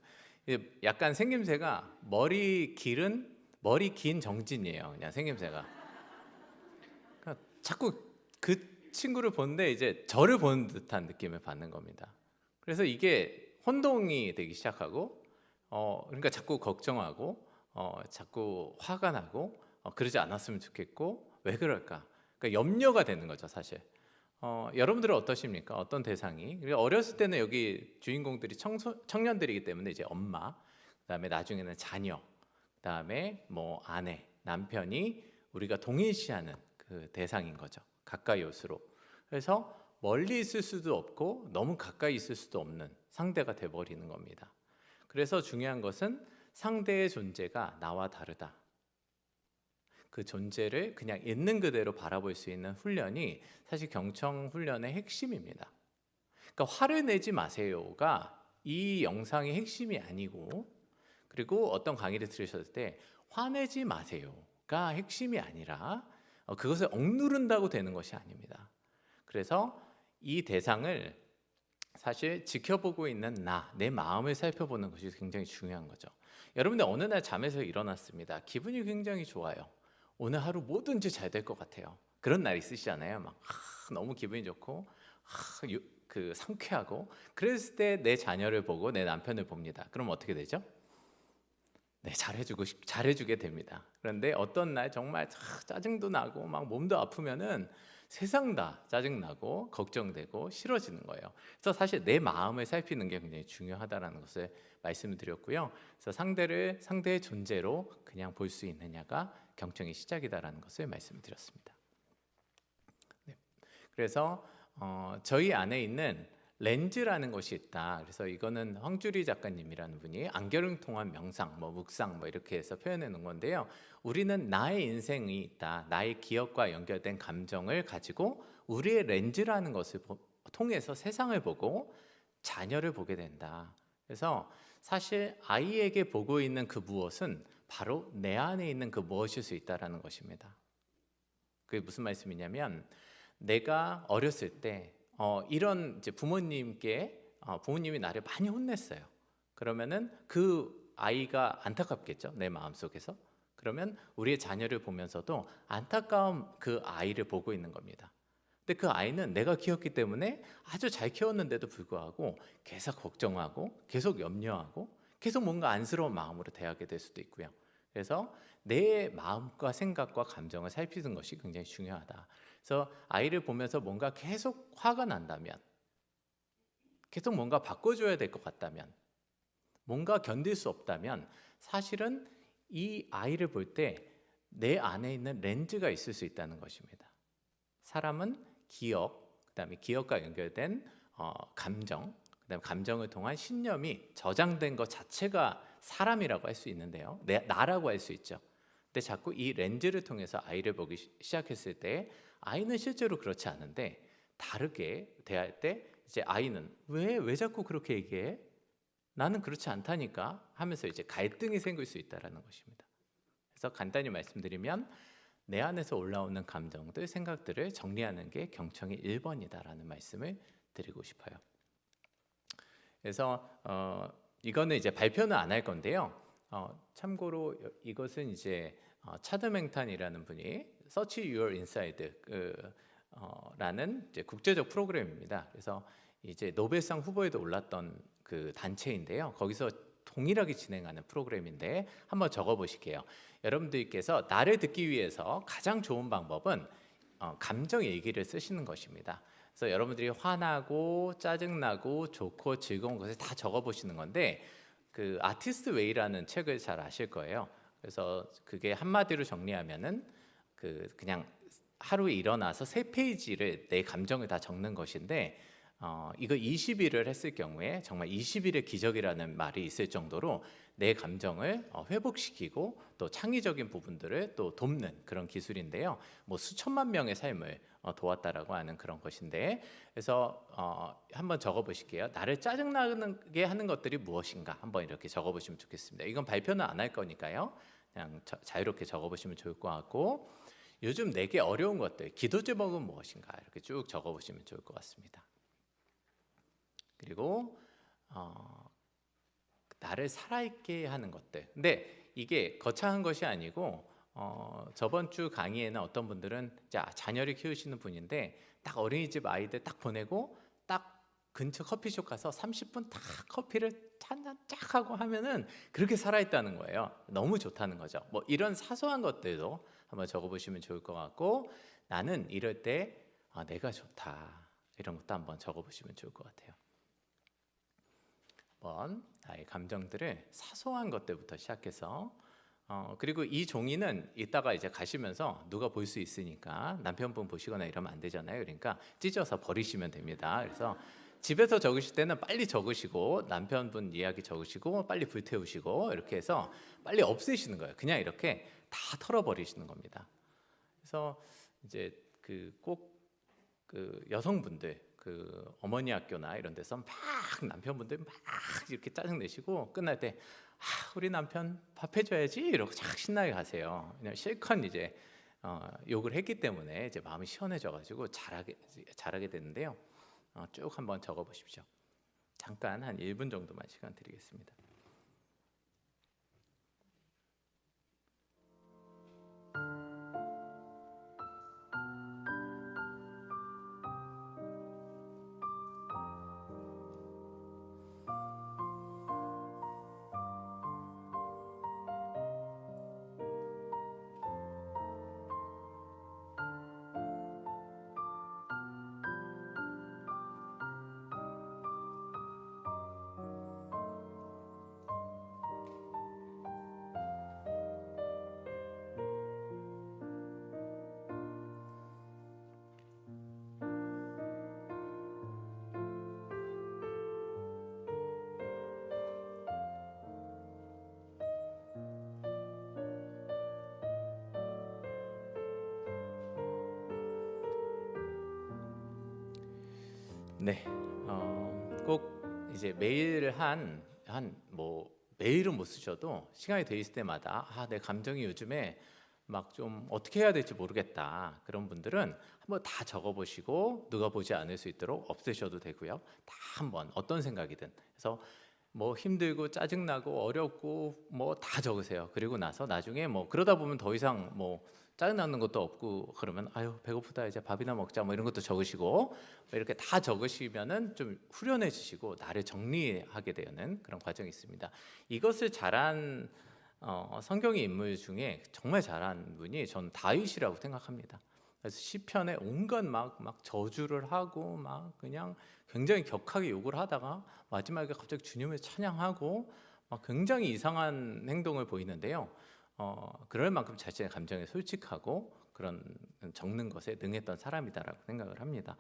Speaker 1: 약간 생김새가 머리 긴 정진이에요. 그냥 생김새가. 그러니까 자꾸 그 친구를 보는데 이제 저를 보는 듯한 느낌을 받는 겁니다. 그래서 이게 혼동이 되기 시작하고 그러니까 자꾸 걱정하고 자꾸 화가 나고 그러지 않았으면 좋겠고 왜 그럴까? 그러니까 염려가 되는 거죠, 사실. 여러분들은 어떠십니까? 어떤 대상이? 그리고 어렸을 때는 여기 주인공들이 청년들이기 때문에 이제 엄마, 그다음에 나중에는 자녀, 그다음에 뭐 아내, 남편이 우리가 동일시하는 그 대상인 거죠. 가까이 올수록. 그래서 멀리 있을 수도 없고 너무 가까이 있을 수도 없는 상대가 돼 버리는 겁니다. 그래서 중요한 것은 상대의 존재가 나와 다르다. 그 존재를 그냥 있는 그대로 바라볼 수 있는 훈련이 사실 경청 훈련의 핵심입니다. 그러니까 화를 내지 마세요가 이 영상의 핵심이 아니고, 그리고 어떤 강의를 들으셨을 때 화내지 마세요가 핵심이 아니라 그것을 억누른다고 되는 것이 아닙니다. 그래서 이 대상을 사실 지켜보고 있는 내 마음을 살펴보는 것이 굉장히 중요한 거죠. 여러분들 어느 날 잠에서 일어났습니다. 기분이 굉장히 좋아요. 오늘 하루 뭐든지 잘 될 것 같아요. 그런 날 있으시잖아요. 막 너무 기분이 좋고 상쾌하고 그랬을 때 내 자녀를 보고 내 남편을 봅니다. 그럼 어떻게 되죠? 네, 잘해주게 됩니다. 그런데 어떤 날 정말 짜증도 나고 막 몸도 아프면은 세상 다 짜증나고 걱정되고 싫어지는 거예요. 그래서 사실 내 마음을 살피는 게 굉장히 중요하다라는 것을 말씀을 드렸고요. 그래서 상대의 존재로 그냥 볼 수 있느냐가 경청의 시작이다라는 것을 말씀을 드렸습니다. 네. 그래서 저희 안에 있는 렌즈라는 것이 있다. 그래서 이거는 황주리 작가님이라는 분이 안경을 통한 명상, 묵상 이렇게 해서 표현해 놓은 건데요. 우리는 나의 인생이 있다. 나의 기억과 연결된 감정을 가지고 우리의 렌즈라는 것을 통해서 세상을 보고 자녀를 보게 된다. 그래서 사실 아이에게 보고 있는 그 무엇은 바로 내 안에 있는 그 무엇일 수 있다라는 것입니다. 그게 무슨 말씀이냐면 내가 어렸을 때 이런 이제 부모님이 나를 많이 혼냈어요. 그러면은 그 아이가 안타깝겠죠, 내 마음속에서. 그러면 우리의 자녀를 보면서도 안타까운 그 아이를 보고 있는 겁니다. 근데 그 아이는 내가 키웠기 때문에 아주 잘 키웠는데도 불구하고 계속 걱정하고 계속 염려하고 계속 뭔가 안쓰러운 마음으로 대하게 될 수도 있고요. 그래서 내 마음과 생각과 감정을 살피는 것이 굉장히 중요하다. 그래서 아이를 보면서 뭔가 계속 화가 난다면, 계속 뭔가 바꿔줘야 될 것 같다면, 뭔가 견딜 수 없다면 사실은 이 아이를 볼 때 내 안에 있는 렌즈가 있을 수 있다는 것입니다. 사람은 기억, 그다음에 기억과 연결된 감정, 그다음에 감정을 통한 신념이 저장된 것 자체가 사람이라고 할 수 있는데요. 나라고 할 수 있죠. 근데 자꾸 이 렌즈를 통해서 아이를 보기 시작했을 때 아이는 실제로 그렇지 않은데 다르게 대할 때 이제 아이는 왜 자꾸 그렇게 얘기해? 나는 그렇지 않다니까 하면서 이제 갈등이 생길 수 있다라는 것입니다. 그래서 간단히 말씀드리면 내 안에서 올라오는 감정들, 생각들을 정리하는 게 경청의 1번이다라는 말씀을 드리고 싶어요. 그래서 이거는 이제 발표는 안 할 건데요. 참고로 이것은 이제 차드 맹탄이라는 분이 Search Your Inside 라는 이제 국제적 프로그램입니다. 그래서 이제 노벨상 후보에도 올랐던 그 단체인데요. 거기서 동일하게 진행하는 프로그램인데 한번 적어보실게요. 여러분들께서 나를 듣기 위해서 가장 좋은 방법은 감정 얘기를 쓰시는 것입니다. 그래서 여러분들이 화나고 짜증나고 좋고 즐거운 것을 다 적어보시는 건데 그 아티스트 웨이라는 책을 잘 아실 거예요. 그래서 그게 한마디로 정리하면은 그냥 하루에 일어나서 3페이지를 내 감정을 다 적는 것인데 이거 20일을 했을 경우에 정말 20일의 기적이라는 말이 있을 정도로 내 감정을 회복시키고 또 창의적인 부분들을 또 돕는 그런 기술인데요. 뭐 수천만 명의 삶을 도왔다라고 하는 그런 것인데, 그래서 한번 적어보실게요. 나를 짜증나게 하는 것들이 무엇인가 한번 이렇게 적어보시면 좋겠습니다. 이건 발표는 안 할 거니까요. 그냥 자유롭게 적어보시면 좋을 것 같고, 요즘 내게 어려운 것들, 기도 제목은 무엇인가 이렇게 쭉 적어보시면 좋을 것 같습니다. 그리고 나를 살아있게 하는 것들. 근데 이게 거창한 것이 아니고 저번 주 강의에는 어떤 분들은 자녀를 키우시는 분인데 딱 어린이집 아이들 딱 보내고 딱 근처 커피숍 가서 30분 딱 커피를 한잔 쫙 하고 하면은 그렇게 살아있다는 거예요. 너무 좋다는 거죠. 뭐 이런 사소한 것들도 한번 적어보시면 좋을 것 같고, 나는 이럴 때 내가 좋다 이런 것도 한번 적어보시면 좋을 것 같아요. 한번 나의 감정들을 사소한 것들부터 시작해서 그리고 이 종이는 이따가 이제 가시면서 누가 볼 수 있으니까 남편분 보시거나 이러면 안 되잖아요. 그러니까 찢어서 버리시면 됩니다. 그래서 집에서 적으실 때는 빨리 적으시고 남편분 이야기 적으시고 빨리 불태우시고 이렇게 해서 빨리 없애시는 거예요. 그냥 이렇게 다 털어버리시는 겁니다. 그래서 이제 꼭 여성분들 어머니 학교나 이런 데서 막 남편분들 막 이렇게 짜증 내시고 끝날 때 우리 남편 밥 해줘야지 이러고 착 신나게 가세요. 그냥 실컷 이제 욕을 했기 때문에 이제 마음이 시원해져가지고 잘하게 되는데요. 쭉 한번 적어보십시오. 잠깐 한 1분 정도만 시간 드리겠습니다. 네, 꼭 이제 매일 뭐 매일은 못 쓰셔도 시간이 돼 있을 때마다 내 감정이 요즘에 막 좀 어떻게 해야 될지 모르겠다 그런 분들은 한번 다 적어보시고 누가 보지 않을 수 있도록 없애셔도 되고요. 다 한번 어떤 생각이든. 그래서 뭐 힘들고 짜증나고 어렵고 뭐 다 적으세요. 그리고 나서 나중에 뭐 그러다 보면 더 이상 뭐 짜증나는 것도 없고 그러면 아유 배고프다 이제 밥이나 먹자 뭐 이런 것도 적으시고 이렇게 다 적으시면은 좀 후련해지시고 나를 정리하게 되는 그런 과정이 있습니다. 이것을 잘한 성경의 인물 중에 정말 잘한 분이 전 다윗이라고 생각합니다. 그래서 시편에 온갖 막 저주를 하고 막 그냥 굉장히 격하게 욕을 하다가 마지막에 갑자기 주님을 찬양하고 막 굉장히 이상한 행동을 보이는데요. 그럴 만큼 자신의 감정에 솔직하고 그런 적는 것에 능했던 사람이다라고 생각을 합니다.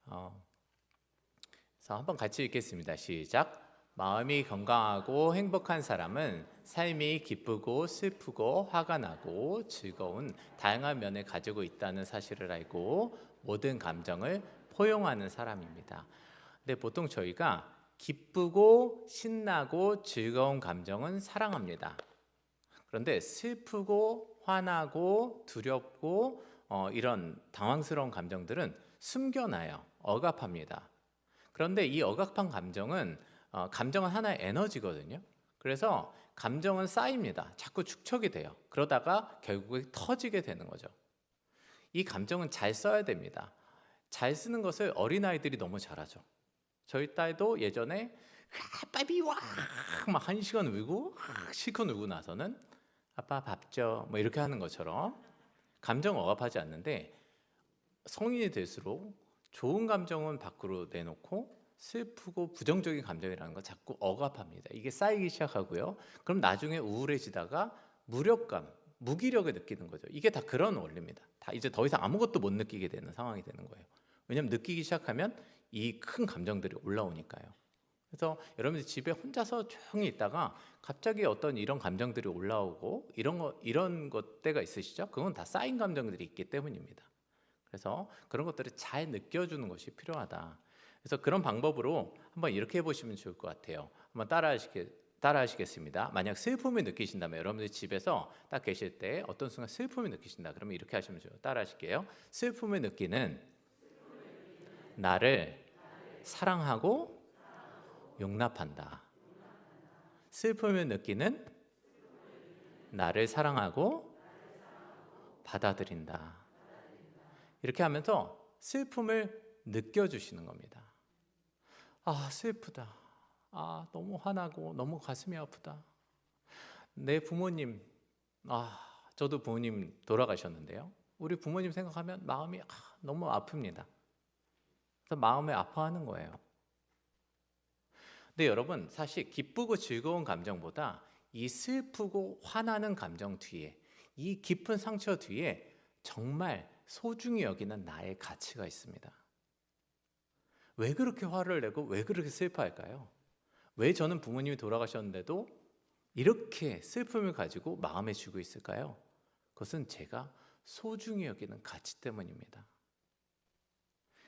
Speaker 1: 그래서 한번 같이 읽겠습니다. 시작. 마음이 건강하고 행복한 사람은 삶이 기쁘고 슬프고 화가 나고 즐거운 다양한 면을 가지고 있다는 사실을 알고 모든 감정을 포용하는 사람입니다. 근데 보통 저희가 기쁘고 신나고 즐거운 감정은 사랑합니다. 그런데 슬프고 화나고 두렵고 이런 당황스러운 감정들은 숨겨놔요. 억압합니다. 그런데 이 억압한 감정은 하나의 에너지거든요. 그래서 감정은 쌓입니다. 자꾸 축적이 돼요. 그러다가 결국에 터지게 되는 거죠. 이 감정은 잘 써야 됩니다. 잘 쓰는 것을 어린아이들이 너무 잘하죠. 저희 딸도 예전에 빠비 막 1시간 울고 실컷 울고 나서는 아빠 밥 줘 뭐 이렇게 하는 것처럼 감정 억압하지 않는데 성인이 될수록 좋은 감정은 밖으로 내놓고 슬프고 부정적인 감정이라는 거 자꾸 억압합니다. 이게 쌓이기 시작하고요. 그럼 나중에 우울해지다가 무력감, 무기력을 느끼는 거죠. 이게 다 그런 원리입니다. 다 이제 더 이상 아무것도 못 느끼게 되는 상황이 되는 거예요. 왜냐하면 느끼기 시작하면 이 큰 감정들이 올라오니까요. 그래서 여러분들 집에 혼자서 조용히 있다가 갑자기 어떤 이런 감정들이 올라오고 이런 것 때가 있으시죠? 그건 다 쌓인 감정들이 있기 때문입니다. 그래서 그런 것들을 잘 느껴주는 것이 필요하다. 그래서 그런 방법으로 한번 이렇게 해보시면 좋을 것 같아요. 한번 따라하시겠습니다. 만약 슬픔을 느끼신다면 여러분들 집에서 딱 계실 때 어떤 순간 슬픔을 느끼신다. 그러면 이렇게 하시면 좋아요. 따라하실게요. 슬픔을 느끼는 나를 사랑하고 용납한다. 슬픔을 느끼는 나를 사랑하고 받아들인다. 이렇게 하면서 슬픔을 느껴주시는 겁니다. 아, 슬프다. 아, 너무 화나고 너무 가슴이 아프다. 내 부모님, 저도 부모님 돌아가셨는데요. 우리 부모님 생각하면 마음이 너무 아픕니다. 그래서 마음에 아파하는 거예요. 근데 여러분, 사실 기쁘고 즐거운 감정보다 이 슬프고 화나는 감정 뒤에, 이 깊은 상처 뒤에 정말 소중히 여기는 나의 가치가 있습니다. 왜 그렇게 화를 내고 왜 그렇게 슬퍼할까요? 왜 저는 부모님이 돌아가셨는데도 이렇게 슬픔을 가지고 마음에 쥐고 있을까요? 그것은 제가 소중히 여기는 가치 때문입니다.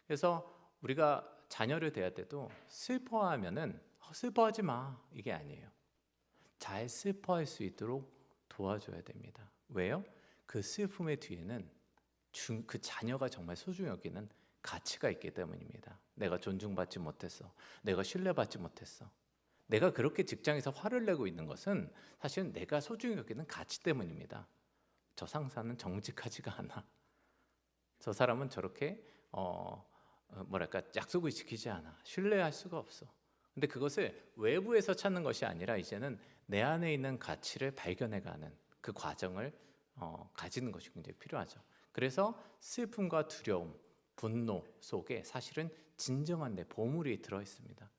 Speaker 1: 그래서 우리가 자녀를 대할 때도 슬퍼하면은 슬퍼하지 마 이게 아니에요. 잘 슬퍼할 수 있도록 도와줘야 됩니다. 왜요? 그 슬픔의 뒤에는 그 자녀가 정말 소중히 여기는 가치가 있기 때문입니다. 내가 존중받지 못했어. 내가 신뢰받지 못했어. 내가 그렇게 직장에서 화를 내고 있는 것은 사실은 내가 소중히 여기는 가치 때문입니다. 저 상사는 정직하지가 않아. 저 사람은 저렇게 약속을 지키지 않아. 신뢰할 수가 없어. 근데 그것을 외부에서 찾는 것이 아니라 이제는 내 안에 있는 가치를 발견해가는 그 과정을 가지는 것이 굉장히 필요하죠. 그래서 슬픔과 두려움, 분노 속에 사실은 진정한 내 보물이 들어있습니다.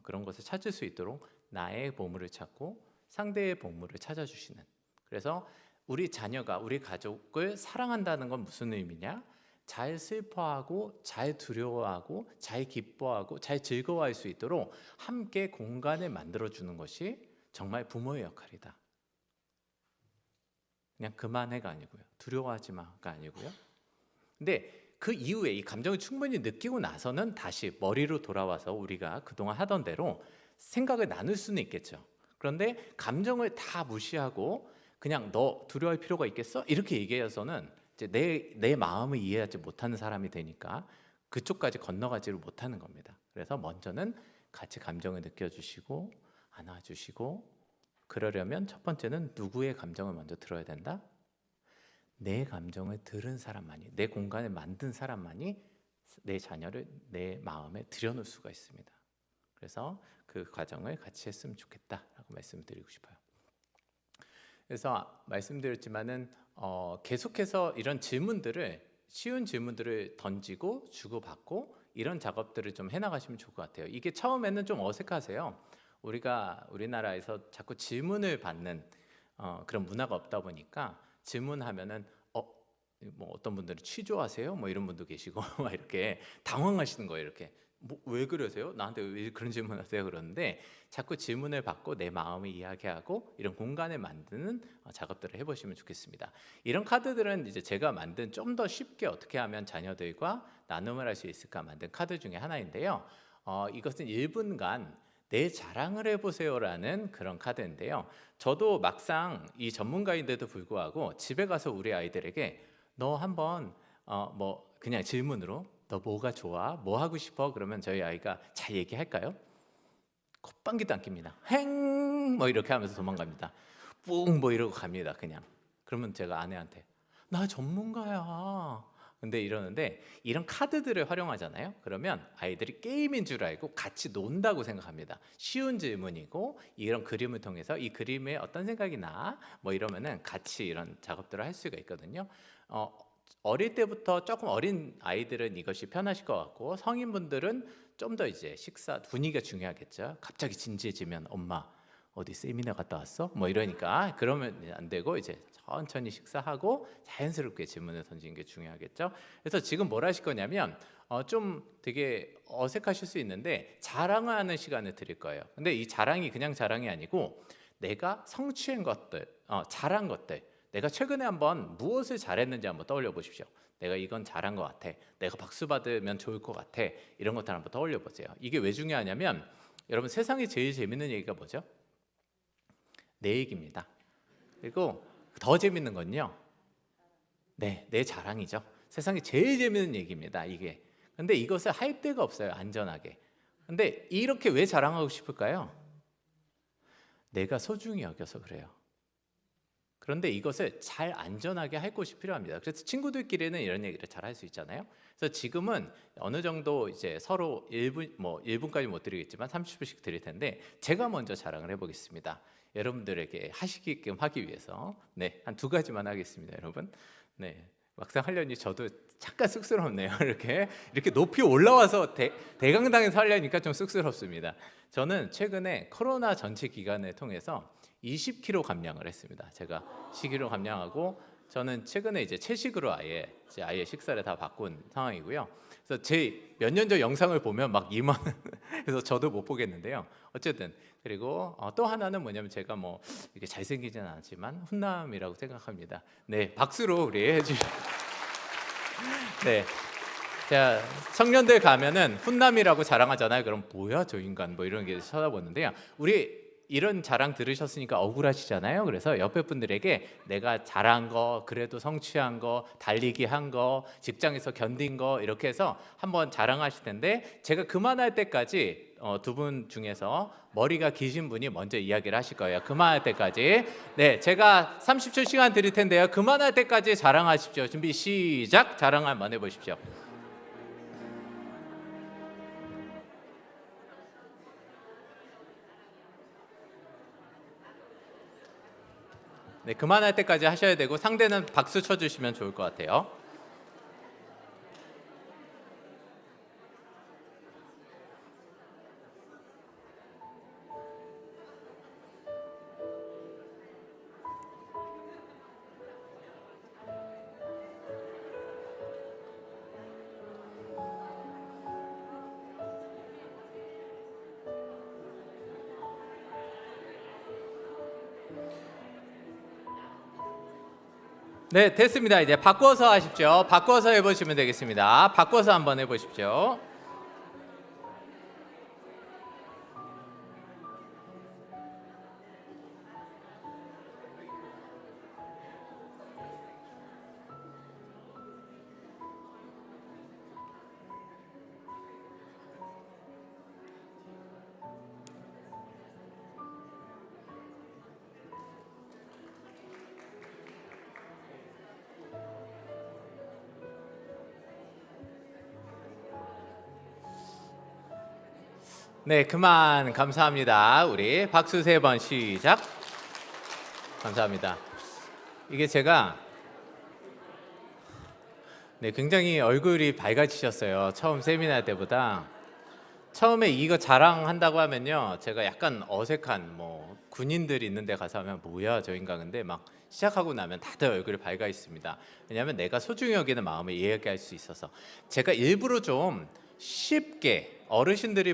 Speaker 1: 그런 것을 찾을 수 있도록 나의 보물을 찾고 상대의 보물을 찾아주시는. 그래서 우리 자녀가 우리 가족을 사랑한다는 건 무슨 의미냐? 잘 슬퍼하고 잘 두려워하고 잘 기뻐하고 잘 즐거워할 수 있도록 함께 공간을 만들어주는 것이 정말 부모의 역할이다. 그냥 그만해가 아니고요. 두려워하지 마가 아니고요. 근데 그 이후에 이 감정을 충분히 느끼고 나서는 다시 머리로 돌아와서 우리가 그동안 하던 대로 생각을 나눌 수는 있겠죠. 그런데 감정을 다 무시하고 그냥 너 두려워할 필요가 있겠어? 이렇게 얘기해서는 이제 내 마음을 이해하지 못하는 사람이 되니까 그쪽까지 건너가지를 못하는 겁니다. 그래서 먼저는 같이 감정을 느껴주시고 안아주시고, 그러려면 첫 번째는 누구의 감정을 먼저 들어야 된다? 내 감정을 들은 사람만이, 내 공간을 만든 사람만이 내 자녀를 내 마음에 들여놓을 수가 있습니다. 그래서 그 과정을 같이 했으면 좋겠다라고 말씀드리고 싶어요. 그래서 말씀드렸지만은 계속해서 이런 질문들을, 쉬운 질문들을 던지고 주고받고 이런 작업들을 좀 해나가시면 좋을 것 같아요. 이게 처음에는 좀 어색하세요. 우리가 우리나라에서 자꾸 질문을 받는 그런 문화가 없다 보니까, 질문하면은 뭐 어떤 분들은 취조하세요? 뭐 이런 분도 계시고 막 이렇게 당황하시는 거예요. 이렇게 뭐 왜 그러세요? 나한테 왜 그런 질문하세요? 그러는데 자꾸 질문을 받고 내 마음을 이야기하고 이런 공간을 만드는 작업들을 해보시면 좋겠습니다. 이런 카드들은 이제 제가 만든, 좀 더 쉽게 어떻게 하면 자녀들과 나눔을 할 수 있을까 만든 카드 중에 하나인데요. 이것은 1분간 내 자랑을 해보세요라는 그런 카드인데요. 저도 막상 이 전문가인데도 불구하고 집에 가서 우리 아이들에게 너 한번 뭐 그냥 질문으로 너 뭐가 좋아? 뭐 하고 싶어? 그러면 저희 아이가 잘 얘기할까요? 콧방귀도 안 낍니다. 행! 뭐 이렇게 하면서 도망갑니다. 뿡! 뭐 이러고 갑니다. 그냥. 그러면 제가 아내한테 나 전문가야. 근데 이러는데, 이런 카드들을 활용하잖아요. 그러면 아이들이 게임인 줄 알고 같이 논다고 생각합니다. 쉬운 질문이고 이런 그림을 통해서 이 그림에 어떤 생각이 나? 뭐 이러면은 같이 이런 작업들을 할 수가 있거든요. 어릴 때부터 조금 어린 아이들은 이것이 편하실 것 같고, 성인분들은 좀 더 이제 식사 분위기가 중요하겠죠. 갑자기 진지해지면 엄마 어디 세미나 갔다 왔어? 뭐 이러니까 그러면 안 되고, 이제 천천히 식사하고 자연스럽게 질문을 던지는 게 중요하겠죠. 그래서 지금 뭘 하실 거냐면 좀 되게 어색하실 수 있는데 자랑을 하는 시간을 드릴 거예요. 근데 이 자랑이 그냥 자랑이 아니고 내가 성취한 것들, 잘한 것들, 내가 최근에 한번 무엇을 잘했는지 한번 떠올려 보십시오. 내가 이건 잘한 것 같아, 내가 박수 받으면 좋을 것 같아, 이런 것들 한번 떠올려 보세요. 이게 왜 중요하냐면, 여러분 세상에 제일 재밌는 얘기가 뭐죠? 내 얘기입니다. 그리고 더 재밌는 건요, 내 자랑이죠. 세상에 제일 재밌는 얘기입니다, 이게. 근데 이것을 할 데가 없어요, 안전하게. 근데 이렇게 왜 자랑하고 싶을까요? 내가 소중히 여겨서 그래요. 그런데 이것을 잘 안전하게 할 곳이 필요합니다. 그래서 친구들끼리는 이런 얘기를 잘 할 수 있잖아요. 그래서 지금은 어느 정도 이제 서로 1분, 뭐 1분까지 못 드리겠지만 30분씩 드릴 텐데, 제가 먼저 자랑을 해보겠습니다. 여러분들에게 하시게끔 하기 위해서. 네, 한 2가지만 하겠습니다, 여러분. 네, 막상 하려니 저도 잠깐 쑥스럽네요. 이렇게 높이 올라와서 대강당에서 하려니까 좀 쑥스럽습니다. 저는 최근에 코로나 전체 기간을 통해서 20kg 감량을 했습니다. 제가 식이로 감량하고, 저는 최근에 이제 채식으로 아예 식사를 다 바꾼 상황이고요. 그래서 제 몇 년 전 영상을 보면 막 이만 그래서 저도 못 보겠는데요. 어쨌든, 그리고 또 하나는 뭐냐면, 제가 뭐 이렇게 잘생기진 않지만 훈남이라고 생각합니다. 네, 박수로 우리 해주시죠. 네. 자, 청년들 가면은 훈남이라고 자랑하잖아요. 그럼 뭐야 저 인간, 뭐 이런 게 쳐다보는데요. 우리 이런 자랑 들으셨으니까 억울하시잖아요. 그래서 옆에 분들에게 내가 잘한 거, 그래도 성취한 거, 달리기 한 거, 직장에서 견딘 거, 이렇게 해서 한번 자랑하실 텐데, 제가 그만할 때까지 2분 중에서 머리가 기신 분이 먼저 이야기를 하실 거예요. 그만할 때까지. 네, 제가 30초 시간 드릴 텐데요. 그만할 때까지 자랑하십시오. 준비 시작. 자랑 한번 해보십시오. 네, 그만할 때까지 하셔야 되고, 상대는 박수 쳐주시면 좋을 것 같아요. 네, 됐습니다. 이제 바꿔서 하십시오. 바꿔서 해보시면 되겠습니다. 바꿔서 한번 해보십시오. 네, 그만. 감사합니다. 우리 박수 3번 시작. 감사합니다. 이게 제가 굉장히 얼굴이 밝아지셨어요. 처음 세미나 때보다. 처음에 이거 자랑한다고 하면요, 제가 약간 어색한 군인들 있는 데 가서 하면 뭐야 저 인간, 근데 막 시작하고 나면 다들 얼굴이 밝아 있습니다. 왜냐하면 내가 소중히 여기는 마음을 이야기할 수 있어서. 제가 일부러 좀 쉽게 어르신분들이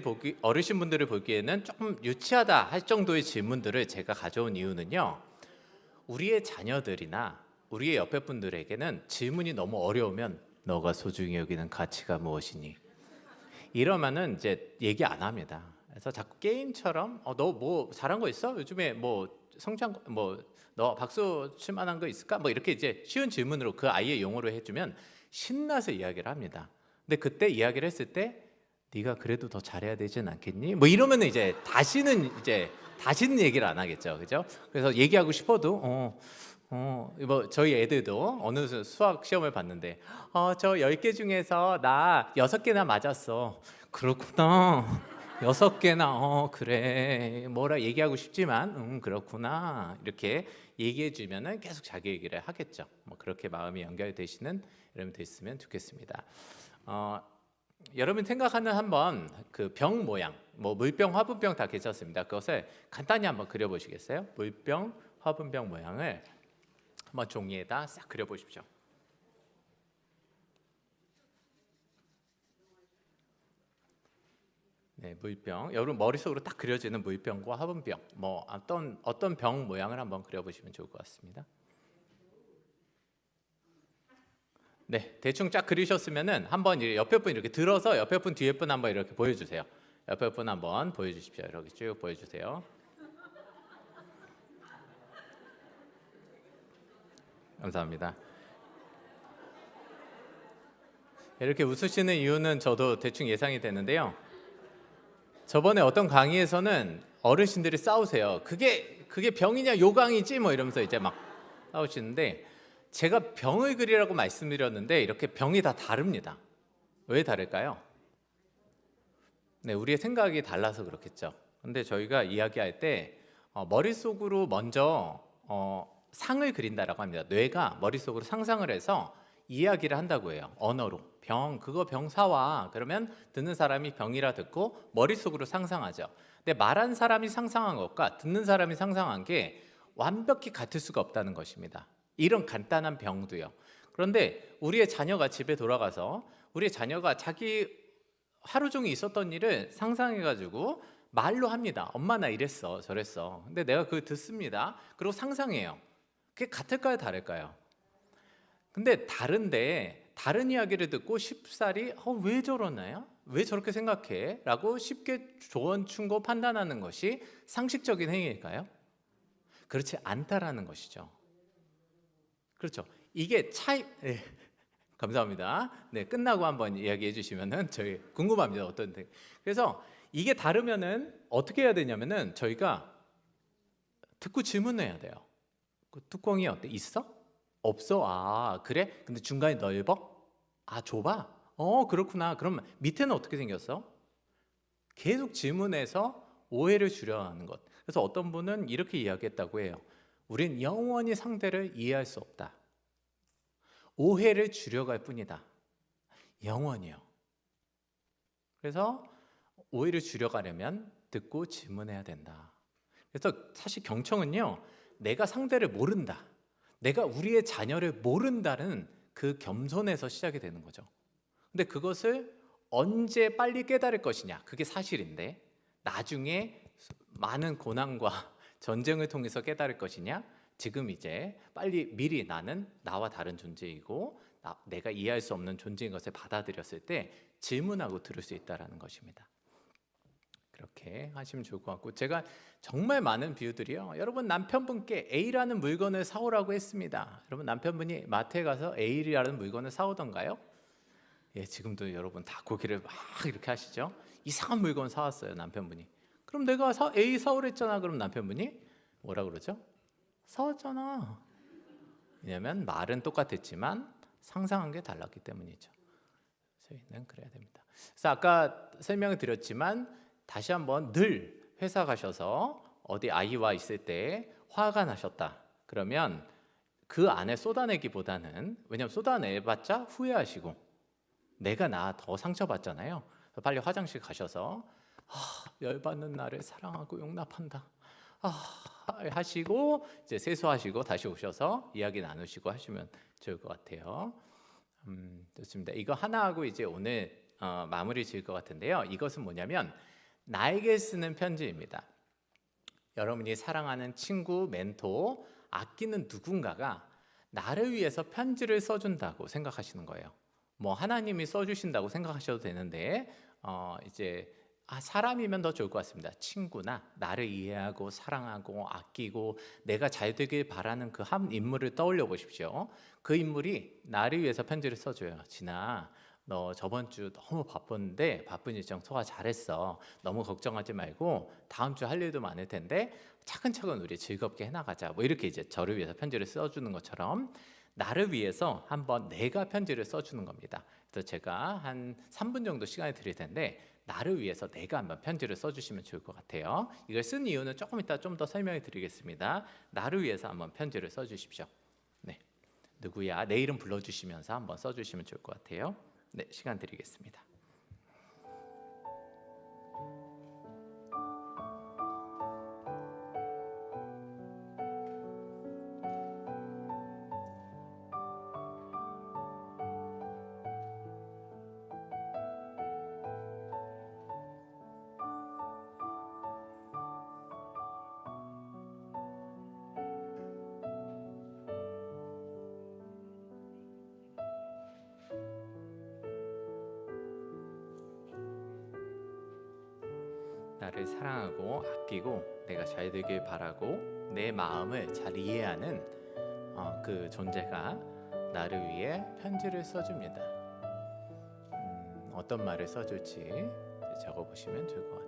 Speaker 1: 보기에는 조금 유치하다 할 정도의 질문들을 제가 가져온 이유는요, 우리의 자녀들이나 우리의 옆에 분들에게는 질문이 너무 어려우면 너가 소중히 여기는 가치가 무엇이니? 이러면은 이제 얘기 안 합니다. 그래서 자꾸 게임처럼 너 뭐 잘한 거 있어? 요즘에 뭐 성장 너 박수 칠 만한 거 있을까? 뭐 이렇게 이제 쉬운 질문으로 그 아이의 용어로 해주면 신나서 이야기를 합니다. 근데 그때 이야기를 했을 때 네가 그래도 더 잘해야 되진 않겠니? 뭐 이러면 이제 다시는 얘기를 안 하겠죠, 그죠? 그래서 얘기하고 싶어도 뭐 저희 애들도 어느 수학 시험을 봤는데 저 10개 중에서 나 6개나 맞았어. 그렇구나. 6개나 그래. 뭐라 얘기하고 싶지만 그렇구나. 이렇게 얘기해 주면은 계속 자기 얘기를 하겠죠. 뭐 그렇게 마음이 연결되시는 여러분 됐으면 좋겠습니다. 여러분 생각하는 한번 그 병 모양, 뭐 물병, 화분병 다 괜찮습니다. 그것을 간단히 한번 그려 보시겠어요? 물병, 화분병 모양을 한번 종이에다 싹 그려 보십시오. 네, 물병. 여러분 머릿속으로 딱 그려지는 물병과 화분병, 뭐 어떤 병 모양을 한번 그려 보시면 좋을 것 같습니다. 네, 대충 쫙 그리셨으면은 한번 옆에 분 이렇게 들어서 옆에 분 뒤에 분 한번 이렇게 보여주세요. 옆에 분 한번 보여주십시오. 이렇게 쭉 보여주세요. 감사합니다. 이렇게 웃으시는 이유는 저도 대충 예상이 되는데요. 저번에 어떤 강의에서는 어르신들이 싸우세요. 그게 병이냐 요강이지 뭐 이러면서 이제 막 싸우시는데, 제가 병을 그리라고 말씀드렸는데 이렇게 병이 다 다릅니다. 왜 다를까요? 네, 우리의 생각이 달라서 그렇겠죠. 근데 저희가 이야기할 때 머릿속으로 먼저 상을 그린다라고 합니다. 뇌가 머릿속으로 상상을 해서 이야기를 한다고 해요. 언어로. 그거 병 사와. 그러면 듣는 사람이 병이라 듣고 머릿속으로 상상하죠. 근데 말한 사람이 상상한 것과 듣는 사람이 상상한 게 완벽히 같을 수가 없다는 것입니다. 이런 간단한 병도요. 그런데 우리의 자녀가 집에 돌아가서 우리의 자녀가 자기 하루 종일 있었던 일을 상상해가지고 말로 합니다. 엄마 나 이랬어 저랬어. 근데 내가 그걸 듣습니다. 그리고 상상해요. 그게 같을까요 다를까요? 근데 다른 이야기를 듣고 쉽사리 왜 저러나요? 왜 저렇게 생각해? 라고 쉽게 조언, 충고, 판단하는 것이 상식적인 행위일까요? 그렇지 않다라는 것이죠. 그렇죠. 이게 네, 감사합니다. 네, 끝나고 한번 이야기해 주시면은 저희 궁금합니다. 어떤데? 그래서 이게 다르면은 어떻게 해야 되냐면은 저희가 듣고 질문해야 돼요. 그 뚜껑이 어때? 있어? 없어? 아, 그래? 근데 중간이 넓어? 아, 좁아? 그렇구나. 그럼 밑에는 어떻게 생겼어? 계속 질문해서 오해를 줄여가는 것. 그래서 어떤 분은 이렇게 이야기했다고 해요. 우린 영원히 상대를 이해할 수 없다. 오해를 줄여갈 뿐이다. 영원히요. 그래서 오해를 줄여가려면 듣고 질문해야 된다. 그래서 사실 경청은요, 내가 상대를 모른다, 내가 우리의 자녀를 모른다는 그 겸손에서 시작이 되는 거죠. 근데 그것을 언제 빨리 깨달을 것이냐, 그게 사실인데 나중에 많은 고난과 전쟁을 통해서 깨달을 것이냐, 지금 이제 빨리 미리 나는 나와 다른 존재이고 내가 이해할 수 없는 존재인 것을 받아들였을 때 질문하고 들을 수 있다는 것입니다. 그렇게 하시면 좋을 것 같고, 제가 정말 많은 비유들이요, 여러분 남편분께 A라는 물건을 사오라고 했습니다. 여러분 남편분이 마트에 가서 A라는 물건을 사오던가요? 예, 지금도 여러분 다 고개를 막 이렇게 하시죠. 이상한 물건 사왔어요 남편분이. 그럼 내가 A 사오랬잖아. 그럼 남편분이 뭐라 그러죠? 사왔잖아. 왜냐하면 말은 똑같았지만 상상한 게 달랐기 때문이죠. 저희는 그래야 됩니다. 그래서 아까 설명을 드렸지만 다시 한번 늘 회사 가셔서 어디 아이와 있을 때 화가 나셨다. 그러면 그 안에 쏟아내기보다는, 왜냐면 쏟아내봤자 후회하시고 내가 나 더 상처받잖아요. 빨리 화장실 가셔서 열받는 나를 사랑하고 용납한다. 하시고 이제 세수하시고 다시 오셔서 이야기 나누시고 하시면 좋을 것 같아요. 좋습니다. 이거 하나하고 이제 오늘 마무리 지을 것 같은데요. 이것은 뭐냐면 나에게 쓰는 편지입니다. 여러분이 사랑하는 친구, 멘토, 아끼는 누군가가 나를 위해서 편지를 써준다고 생각하시는 거예요. 뭐 하나님이 써주신다고 생각하셔도 되는데 이제 사람이면 더 좋을 것 같습니다. 친구나 나를 이해하고 사랑하고 아끼고 내가 잘 되길 바라는 그 한 인물을 떠올려 보십시오. 그 인물이 나를 위해서 편지를 써줘요. 진아, 너 저번 주 너무 바쁜데 바쁜 일정 소화 잘했어. 너무 걱정하지 말고 다음 주 할 일도 많을 텐데 차근차근 우리 즐겁게 해나가자. 뭐 이렇게 이제 저를 위해서 편지를 써주는 것처럼 나를 위해서 한번 내가 편지를 써주는 겁니다. 그래서 제가 한 3분 정도 시간을 드릴 텐데 나를 위해서 내가 한번 편지를 써주시면 좋을 것 같아요. 이걸 쓴 이유는 조금 이따 좀 더 설명해 드리겠습니다. 나를 위해서 한번 편지를 써주십시오. 네, 누구야? 내 이름 불러주시면서 한번 써주시면 좋을 것 같아요. 네, 시간 드리겠습니다. 나를 사랑하고 아끼고 내가 잘 되길 바라고 내 마음을 잘 이해하는 그 존재가 나를 위해 편지를 써줍니다. 어떤 말을 써줄지 적어보시면 좋을 것 같아요.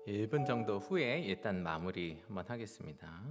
Speaker 1: 일 분 정도 후에 일단 마무리 한번 하겠습니다.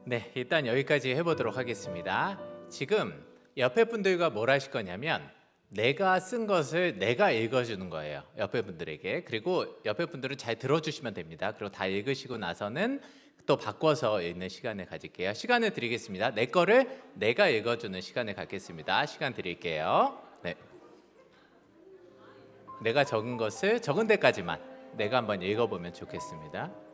Speaker 1: 네, 일단 여기까지 해보도록 하겠습니다. 지금 옆에 분들과 뭘 하실 거냐면 내가 쓴 것을 내가 읽어주는 거예요. 옆에 분들에게. 그리고 옆에 분들은 잘 들어주시면 됩니다. 그리고 다 읽으시고 나서는 또 바꿔서 읽는 시간을 가질게요. 시간을 드리겠습니다. 내 거를 내가 읽어주는 시간을 갖겠습니다. 시간 드릴게요. 네, 내가 적은 것을 적은 데까지만 내가 한번 읽어보면 좋겠습니다.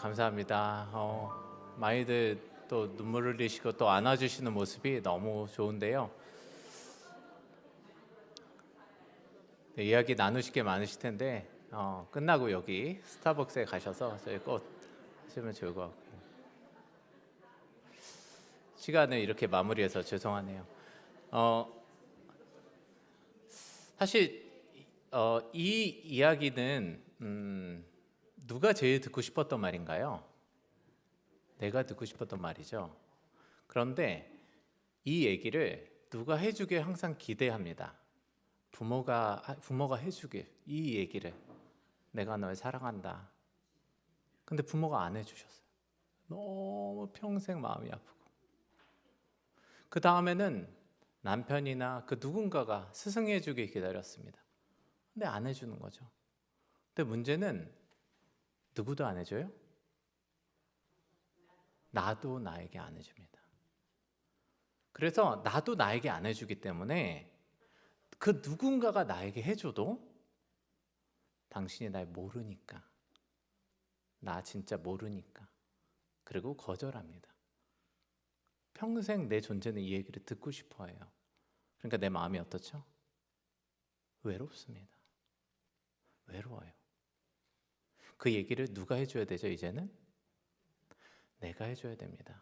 Speaker 1: 감사합니다. 많이들 또 눈물을 흘리시고 또 안아주시는 모습이 너무 좋은데요. 네, 이야기 나누실 게 많으실 텐데 끝나고 여기 스타벅스에 가셔서 저희 꼭 하시면 좋을 것 같고, 시간을 이렇게 마무리해서 죄송하네요. 사실 이 이야기는 누가 제일 듣고 싶었던 말인가요? 내가 듣고 싶었던 말이죠. 그런데 이 얘기를 누가 해주길 항상 기대합니다. 부모가 해주길, 이 얘기를, 내가 널 사랑한다. 근데 부모가 안 해주셨어요. 너무 평생 마음이 아프고, 그 다음에는 남편이나 그 누군가가 스승해 주길 기다렸습니다. 근데 안 해주는 거죠. 근데 문제는 누구도 안 해줘요? 나도 나에게 안 해줍니다. 그래서 나도 나에게 안 해주기 때문에 그 누군가가 나에게 해줘도 당신이 날 모르니까, 나 진짜 모르니까, 그리고 거절합니다. 평생 내 존재는 이 얘기를 듣고 싶어 해요. 그러니까 내 마음이 어떻죠? 외롭습니다. 외로워요. 그 얘기를 누가 해줘야 되죠? 이제는 내가 해줘야 됩니다.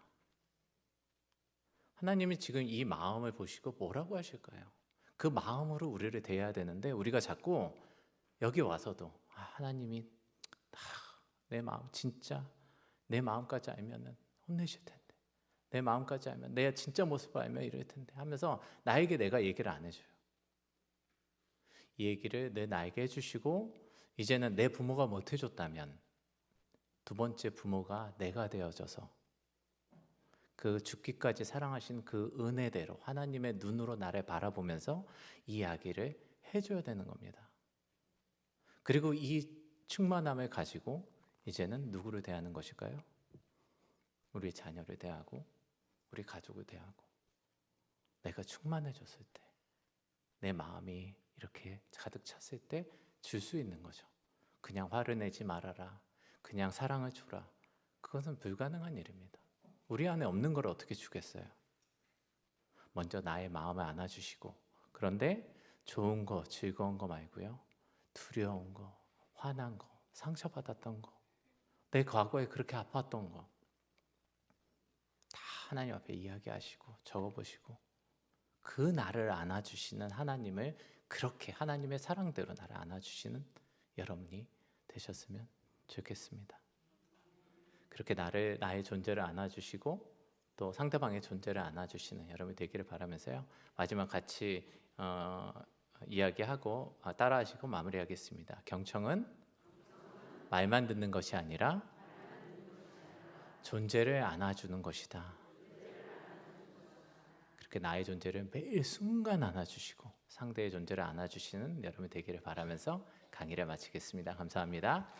Speaker 1: 하나님이 지금 이 마음을 보시고 뭐라고 하실까요? 그 마음으로 우리를 대해야 되는데 우리가 자꾸 여기 와서도 하나님이 내 마음, 진짜 내 마음까지 알면은 혼내실 텐데, 내 마음까지 알면, 내 진짜 모습을 알면 이럴 텐데 하면서 나에게 내가 얘기를 안 해줘요. 이 얘기를 나에게 해주시고, 이제는 내 부모가 못 해줬다면 두 번째 부모가 내가 되어져서 그 죽기까지 사랑하신 그 은혜대로 하나님의 눈으로 나를 바라보면서 이 이야기를 해줘야 되는 겁니다. 그리고 이 충만함을 가지고 이제는 누구를 대하는 것일까요? 우리 자녀를 대하고 우리 가족을 대하고, 내가 충만해졌을 때, 내 마음이 이렇게 가득 찼을 때 줄 수 있는 거죠. 그냥 화를 내지 말아라, 그냥 사랑을 주라, 그것은 불가능한 일입니다. 우리 안에 없는 걸 어떻게 주겠어요? 먼저 나의 마음을 안아주시고, 그런데 좋은 거, 즐거운 거 말고요, 두려운 거, 화난 거, 상처받았던 거, 내 과거에 그렇게 아팠던 거 다 하나님 앞에 이야기하시고 적어보시고, 그 나를 안아주시는 하나님을, 그렇게 하나님의 사랑대로 나를 안아주시는 여러분이 되셨으면 좋겠습니다. 그렇게 나의 존재를 안아주시고 또 상대방의 존재를 안아주시는 여러분이 되기를 바라면서요, 마지막 같이 이야기하고 따라하시고 마무리하겠습니다. 경청은 말만 듣는 것이 아니라 존재를 안아주는 것이다. 그렇게 나의 존재를 매일 순간 안아주시고 상대의 존재를 안아주시는 여러분이 되기를 바라면서 강의를 마치겠습니다. 감사합니다.